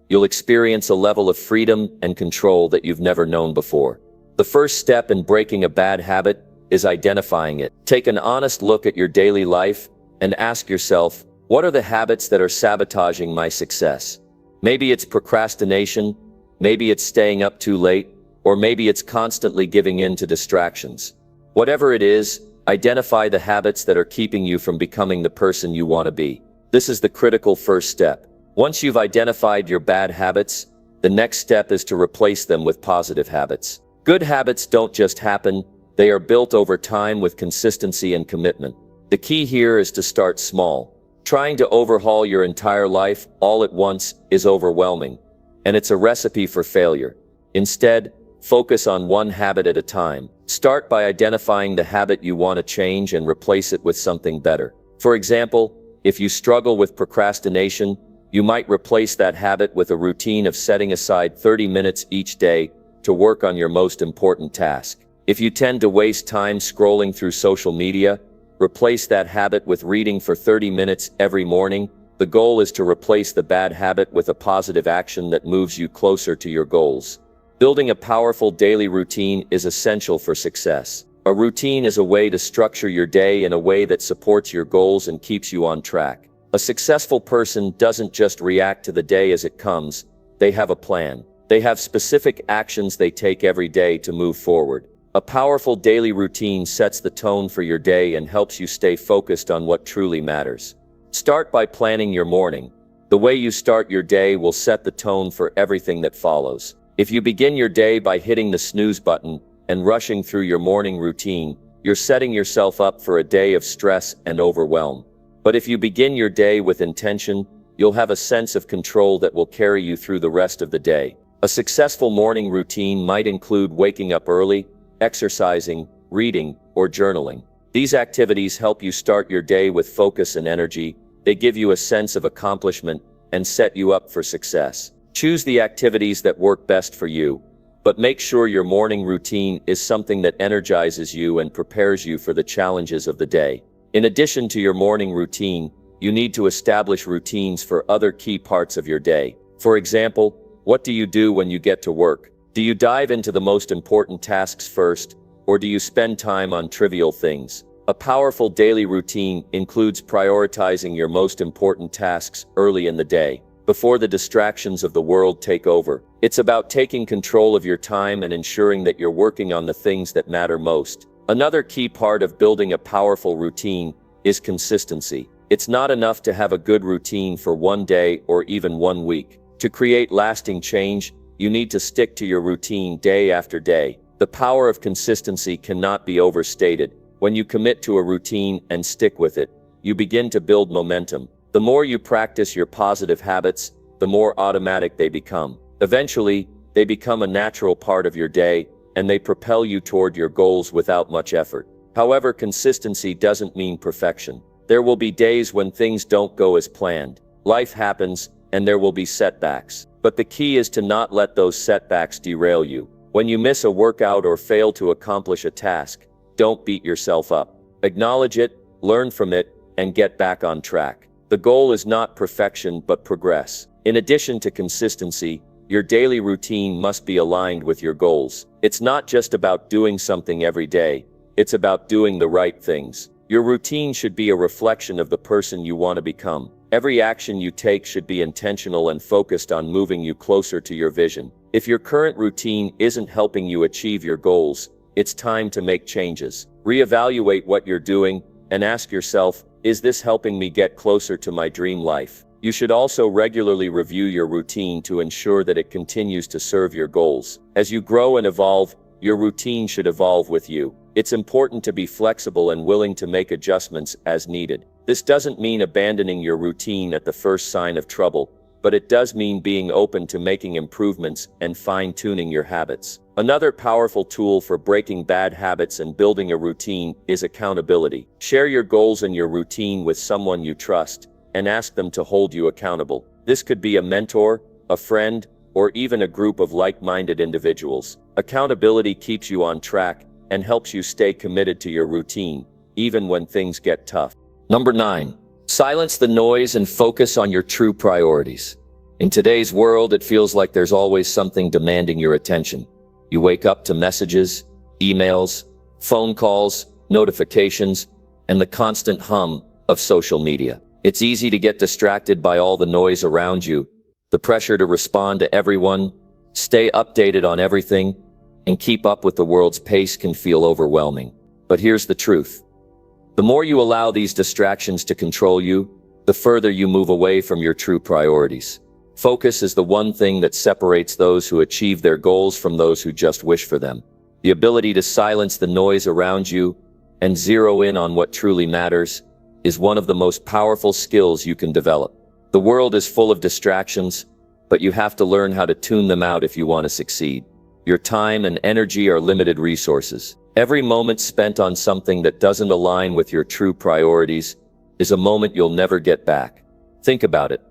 you'll experience a level of freedom and control that you've never known before. The first step in breaking a bad habit is identifying it. Take an honest look at your daily life and ask yourself, what are the habits that are sabotaging my success? Maybe it's procrastination, maybe it's staying up too late, or maybe it's constantly giving in to distractions. Whatever it is, identify the habits that are keeping you from becoming the person you want to be. This is the critical first step. Once you've identified your bad habits, the next step is to replace them with positive habits. Good habits don't just happen, they are built over time with consistency and commitment. The key here is to start small. Trying to overhaul your entire life all at once is overwhelming, and it's a recipe for failure. Instead, focus on one habit at a time. Start by identifying the habit you want to change and replace it with something better. For example, if you struggle with procrastination, you might replace that habit with a routine of setting aside 30 minutes each day to work on your most important task. If you tend to waste time scrolling through social media, replace that habit with reading for 30 minutes every morning. The goal is to replace the bad habit with a positive action that moves you closer to your goals. Building a powerful daily routine is essential for success. A routine is a way to structure your day in a way that supports your goals and keeps you on track. A successful person doesn't just react to the day as it comes, they have a plan. They have specific actions they take every day to move forward. A powerful daily routine sets the tone for your day and helps you stay focused on what truly matters. Start by planning your morning. The way you start your day will set the tone for everything that follows. If you begin your day by hitting the snooze button and rushing through your morning routine, you're setting yourself up for a day of stress and overwhelm. But if you begin your day with intention, you'll have a sense of control that will carry you through the rest of the day. A successful morning routine might include waking up early, exercising, reading, or journaling. These activities help you start your day with focus and energy. They give you a sense of accomplishment and set you up for success. Choose the activities that work best for you, but make sure your morning routine is something that energizes you and prepares you for the challenges of the day. In addition to your morning routine, you need to establish routines for other key parts of your day. For example, what do you do when you get to work? Do you dive into the most important tasks first, or do you spend time on trivial things? A powerful daily routine includes prioritizing your most important tasks early in the day, before the distractions of the world take over. It's about taking control of your time and ensuring that you're working on the things that matter most. Another key part of building a powerful routine is consistency. It's not enough to have a good routine for one day or even one week. To create lasting change, you need to stick to your routine day after day. The power of consistency cannot be overstated. When you commit to a routine and stick with it, you begin to build momentum. The more you practice your positive habits, the more automatic they become. Eventually, they become a natural part of your day, and they propel you toward your goals without much effort. However, consistency doesn't mean perfection. There will be days when things don't go as planned. Life happens, and there will be setbacks. But the key is to not let those setbacks derail you. When you miss a workout or fail to accomplish a task, don't beat yourself up. Acknowledge it, learn from it, and get back on track. The goal is not perfection but progress. In addition to consistency, your daily routine must be aligned with your goals. It's not just about doing something every day, it's about doing the right things. Your routine should be a reflection of the person you want to become. Every action you take should be intentional and focused on moving you closer to your vision. If your current routine isn't helping you achieve your goals, it's time to make changes. Reevaluate what you're doing and ask yourself, is this helping me get closer to my dream life? You should also regularly review your routine to ensure that it continues to serve your goals. As you grow and evolve, your routine should evolve with you. It's important to be flexible and willing to make adjustments as needed. This doesn't mean abandoning your routine at the first sign of trouble, but it does mean being open to making improvements and fine-tuning your habits. Another powerful tool for breaking bad habits and building a routine is accountability. Share your goals and your routine with someone you trust, and ask them to hold you accountable. This could be a mentor, a friend, or even a group of like-minded individuals. Accountability keeps you on track and helps you stay committed to your routine, even when things get tough. Number 9. Silence the noise and focus on your true priorities. In today's world, it feels like there's always something demanding your attention. You wake up to messages, emails, phone calls, notifications, and the constant hum of social media. It's easy to get distracted by all the noise around you. The pressure to respond to everyone, stay updated on everything, and keep up with the world's pace can feel overwhelming. But here's the truth. The more you allow these distractions to control you, the further you move away from your true priorities. Focus is the one thing that separates those who achieve their goals from those who just wish for them. The ability to silence the noise around you and zero in on what truly matters is one of the most powerful skills you can develop. The world is full of distractions, but you have to learn how to tune them out if you want to succeed. Your time and energy are limited resources. Every moment spent on something that doesn't align with your true priorities is a moment you'll never get back. Think about it.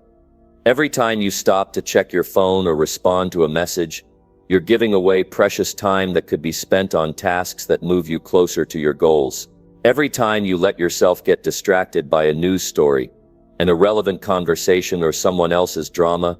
Every time you stop to check your phone or respond to a message, you're giving away precious time that could be spent on tasks that move you closer to your goals. Every time you let yourself get distracted by a news story, an irrelevant conversation, or someone else's drama,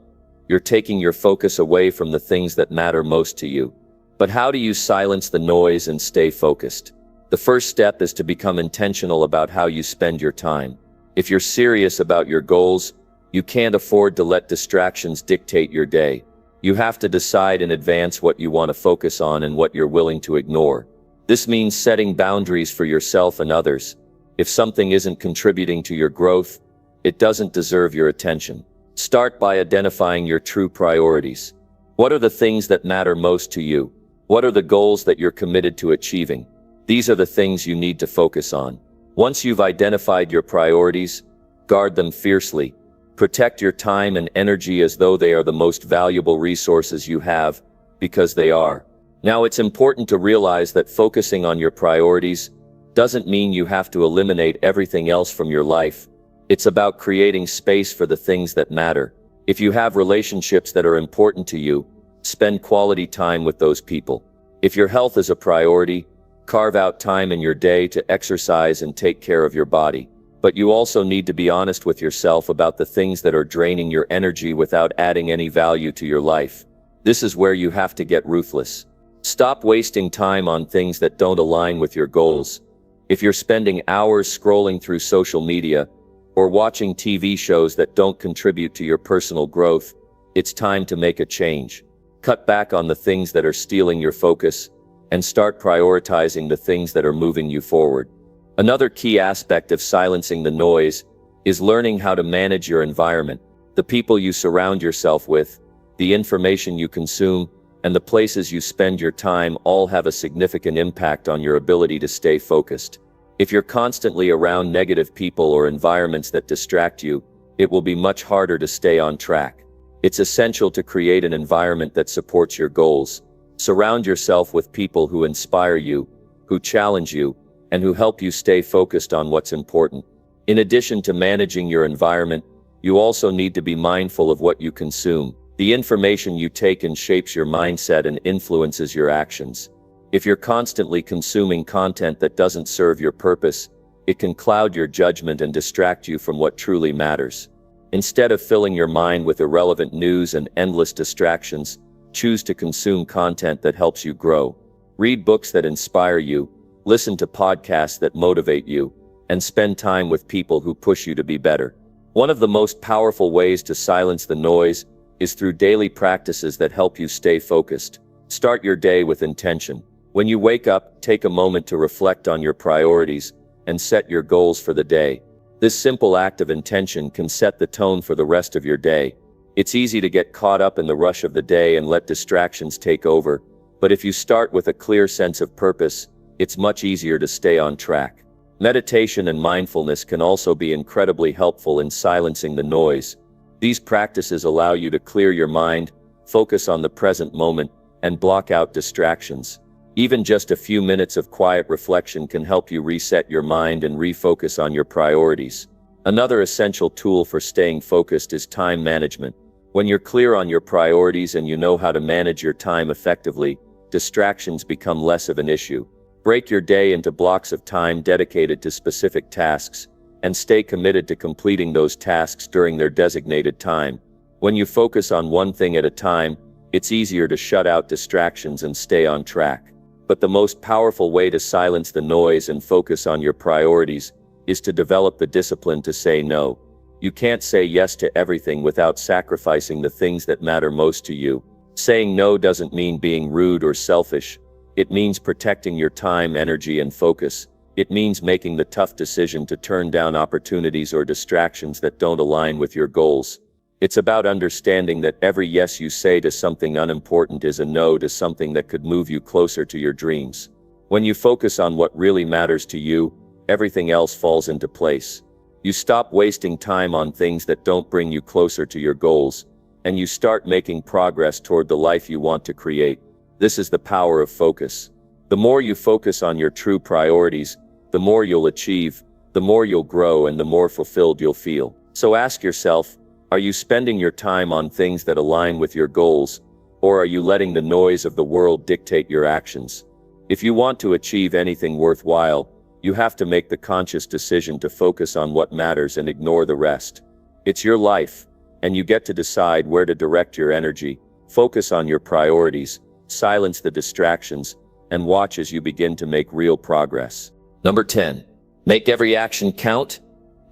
you're taking your focus away from the things that matter most to you. But how do you silence the noise and stay focused? The first step is to become intentional about how you spend your time. If you're serious about your goals, you can't afford to let distractions dictate your day. You have to decide in advance what you want to focus on and what you're willing to ignore. This means setting boundaries for yourself and others. If something isn't contributing to your growth, it doesn't deserve your attention. Start by identifying your true priorities. What are the things that matter most to you? What are the goals that you're committed to achieving? These are the things you need to focus on. Once you've identified your priorities, guard them fiercely. Protect your time and energy as though they are the most valuable resources you have, because they are. Now, it's important to realize that focusing on your priorities doesn't mean you have to eliminate everything else from your life. It's about creating space for the things that matter. If you have relationships that are important to you, spend quality time with those people. If your health is a priority, carve out time in your day to exercise and take care of your body. But you also need to be honest with yourself about the things that are draining your energy without adding any value to your life. This is where you have to get ruthless. Stop wasting time on things that don't align with your goals. If you're spending hours scrolling through social media or watching TV shows that don't contribute to your personal growth, it's time to make a change. Cut back on the things that are stealing your focus and start prioritizing the things that are moving you forward. Another key aspect of silencing the noise is learning how to manage your environment. The people you surround yourself with, the information you consume, and the places you spend your time all have a significant impact on your ability to stay focused. If you're constantly around negative people or environments that distract you, it will be much harder to stay on track. It's essential to create an environment that supports your goals. Surround yourself with people who inspire you, who challenge you, and who help you stay focused on what's important. In addition to managing your environment, you also need to be mindful of what you consume. The information you take in shapes your mindset and influences your actions. If you're constantly consuming content that doesn't serve your purpose, it can cloud your judgment and distract you from what truly matters. Instead of filling your mind with irrelevant news and endless distractions, choose to consume content that helps you grow. Read books that inspire you, listen to podcasts that motivate you, and spend time with people who push you to be better. One of the most powerful ways to silence the noise is through daily practices that help you stay focused. Start your day with intention. When you wake up, take a moment to reflect on your priorities and set your goals for the day. This simple act of intention can set the tone for the rest of your day. It's easy to get caught up in the rush of the day and let distractions take over, but if you start with a clear sense of purpose, it's much easier to stay on track. Meditation and mindfulness can also be incredibly helpful in silencing the noise. These practices allow you to clear your mind, focus on the present moment, and block out distractions. Even just a few minutes of quiet reflection can help you reset your mind and refocus on your priorities. Another essential tool for staying focused is time management. When you're clear on your priorities and you know how to manage your time effectively, distractions become less of an issue. Break your day into blocks of time dedicated to specific tasks, and stay committed to completing those tasks during their designated time. When you focus on one thing at a time, it's easier to shut out distractions and stay on track. But the most powerful way to silence the noise and focus on your priorities is to develop the discipline to say no. You can't say yes to everything without sacrificing the things that matter most to you. Saying no doesn't mean being rude or selfish. It means protecting your time, energy, and focus. It means making the tough decision to turn down opportunities or distractions that don't align with your goals. It's about understanding that every yes you say to something unimportant is a no to something that could move you closer to your dreams. When you focus on what really matters to you, everything else falls into place. You stop wasting time on things that don't bring you closer to your goals, and you start making progress toward the life you want to create. This is the power of focus. The more you focus on your true priorities, the more you'll achieve, the more you'll grow, and the more fulfilled you'll feel. So ask yourself, are you spending your time on things that align with your goals, or are you letting the noise of the world dictate your actions? If you want to achieve anything worthwhile, you have to make the conscious decision to focus on what matters and ignore the rest. It's your life, and you get to decide where to direct your energy. Focus on your priorities, silence the distractions, and watch as you begin to make real progress. Number 10. Make every action count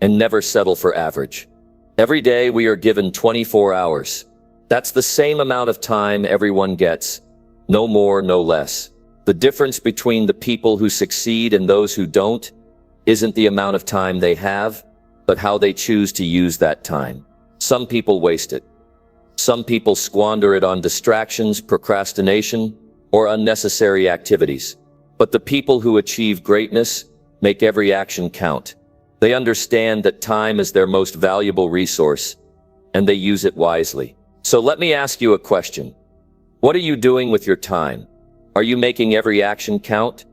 and never settle for average. Every day we are given 24 hours. That's the same amount of time everyone gets. No more, no less. The difference between the people who succeed and those who don't isn't the amount of time they have, but how they choose to use that time. Some people waste it. Some people squander it on distractions, procrastination, or unnecessary activities. But the people who achieve greatness make every action count. They understand that time is their most valuable resource, and they use it wisely. So let me ask you a question. What are you doing with your time? Are you making every action count?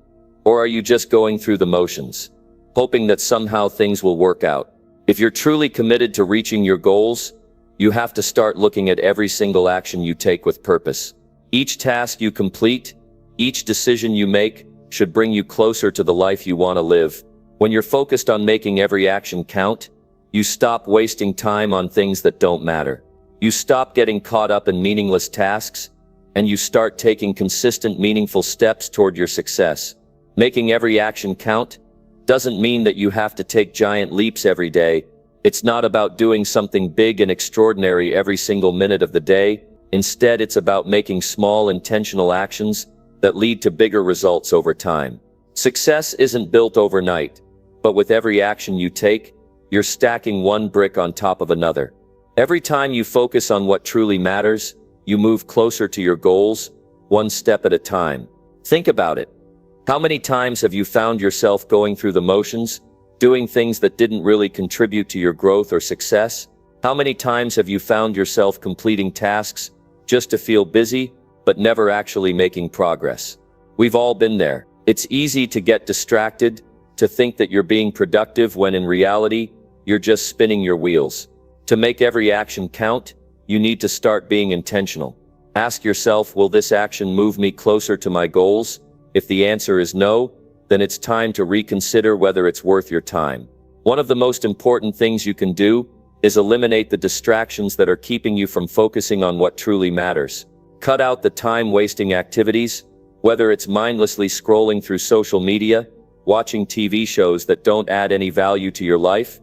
Or are you just going through the motions, hoping that somehow things will work out? If you're truly committed to reaching your goals, you have to start looking at every single action you take with purpose. Each task you complete, each decision you make, should bring you closer to the life you want to live. When you're focused on making every action count, you stop wasting time on things that don't matter. You stop getting caught up in meaningless tasks, and you start taking consistent, meaningful steps toward your success. Making every action count doesn't mean that you have to take giant leaps every day. It's not about doing something big and extraordinary every single minute of the day. Instead, it's about making small, intentional actions that lead to bigger results over time. Success isn't built overnight, but with every action you take, You're stacking one brick on top of another. Every time you focus on what truly matters, you move closer to your goals, one step at a time. Think about it. How many times have you found yourself going through the motions, doing things that didn't really contribute to your growth or success? How many times have you found yourself completing tasks just to feel busy, but never actually making progress? We've all been there. It's easy to get distracted, to think that you're being productive when in reality, you're just spinning your wheels. To make every action count, you need to start being intentional. Ask yourself, will this action move me closer to my goals? If the answer is no, then it's time to reconsider whether it's worth your time. One of the most important things you can do is eliminate the distractions that are keeping you from focusing on what truly matters. Cut out the time-wasting activities, whether it's mindlessly scrolling through social media, watching TV shows that don't add any value to your life,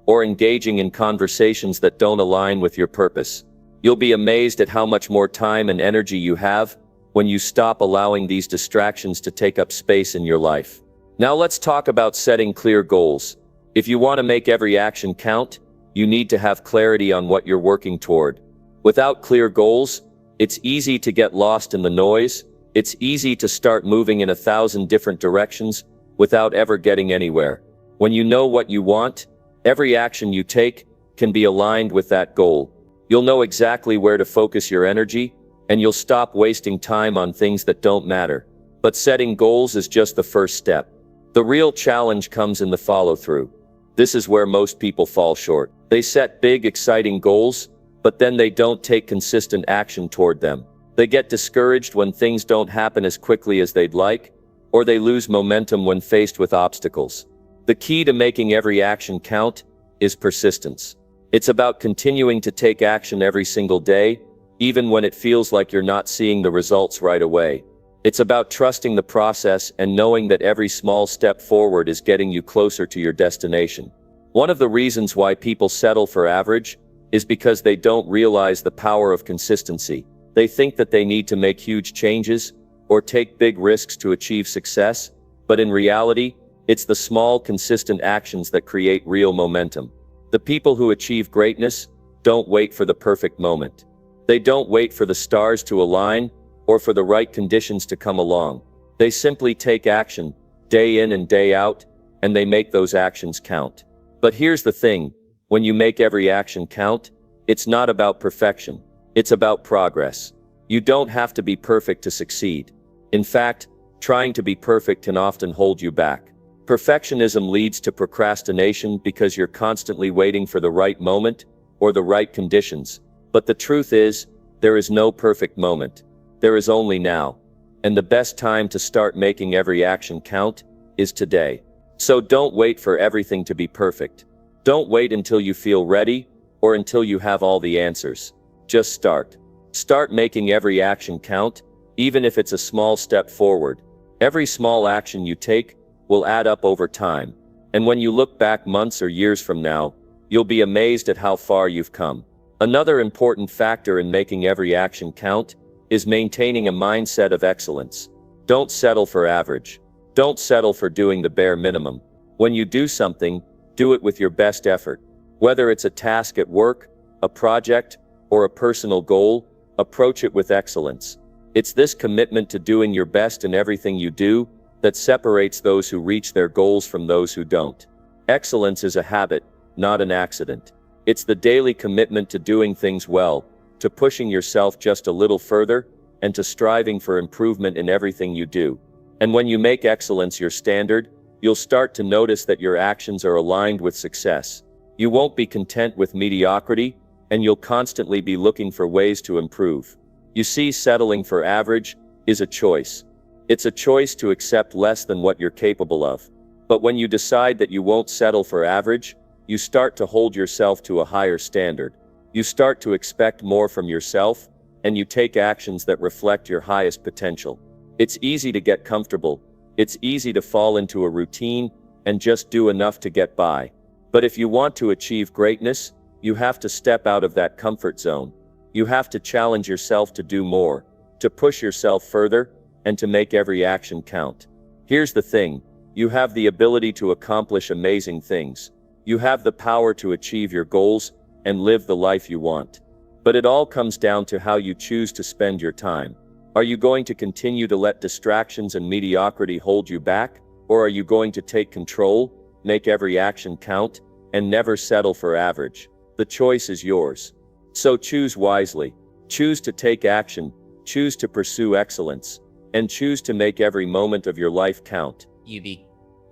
or engaging in conversations that don't align with your purpose. You'll be amazed at how much more time and energy you have when you stop allowing these distractions to take up space in your life. Now let's talk about setting clear goals. If you want to make every action count, you need to have clarity on what you're working toward. Without clear goals, it's easy to get lost in the noise. It's easy to start moving in 1,000 different directions without ever getting anywhere. When you know what you want, every action you take can be aligned with that goal. You'll know exactly where to focus your energy, and you'll stop wasting time on things that don't matter. But setting goals is just the first step. The real challenge comes in the follow-through. This is where most people fall short. They set big, exciting goals, but then they don't take consistent action toward them. They get discouraged when things don't happen as quickly as they'd like, or they lose momentum when faced with obstacles. The key to making every action count is persistence. It's about continuing to take action every single day, even when it feels like you're not seeing the results right away. It's about trusting the process and knowing that every small step forward is getting you closer to your destination. One of the reasons why people settle for average is because they don't realize the power of consistency. They think that they need to make huge changes or take big risks to achieve success, but in reality, it's the small, consistent actions that create real momentum. The people who achieve greatness don't wait for the perfect moment. They don't wait for the stars to align or for the right conditions to come along. They simply take action, day in and day out, and they make those actions count. But here's the thing, when you make every action count, it's not about perfection. It's about progress. You don't have to be perfect to succeed. In fact, trying to be perfect can often hold you back. Perfectionism leads to procrastination because you're constantly waiting for the right moment or the right conditions. But the truth is, there is no perfect moment. There is only now. And the best time to start making every action count is today. So don't wait for everything to be perfect. Don't wait until you feel ready or until you have all the answers. Just start. Start making every action count, even if it's a small step forward. Every small action you take will add up over time. And when you look back months or years from now, you'll be amazed at how far you've come. Another important factor in making every action count is maintaining a mindset of excellence. Don't settle for average. Don't settle for doing the bare minimum. When you do something, do it with your best effort. Whether it's a task at work, a project, or a personal goal, approach it with excellence. It's this commitment to doing your best in everything you do that separates those who reach their goals from those who don't. Excellence is a habit, not an accident. It's the daily commitment to doing things well, to pushing yourself just a little further, and to striving for improvement in everything you do. And when you make excellence your standard, you'll start to notice that your actions are aligned with success. You won't be content with mediocrity, and you'll constantly be looking for ways to improve. You see, settling for average is a choice. It's a choice to accept less than what you're capable of. But when you decide that you won't settle for average, you start to hold yourself to a higher standard. You start to expect more from yourself, and you take actions that reflect your highest potential. It's easy to get comfortable. It's easy to fall into a routine and just do enough to get by. But if you want to achieve greatness, you have to step out of that comfort zone. You have to challenge yourself to do more, to push yourself further, and to make every action count. Here's the thing, you have the ability to accomplish amazing things. You have the power to achieve your goals and live the life you want. But it all comes down to how you choose to spend your time. Are you going to continue to let distractions and mediocrity hold you back? Or are you going to take control, make every action count, and never settle for average? The choice is yours. So choose wisely. Choose to take action, choose to pursue excellence, and choose to make every moment of your life count.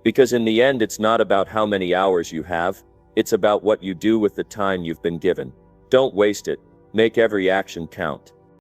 Because in the end, it's not about how many hours you have, it's about what you do with the time you've been given. Don't waste it. Make every action count.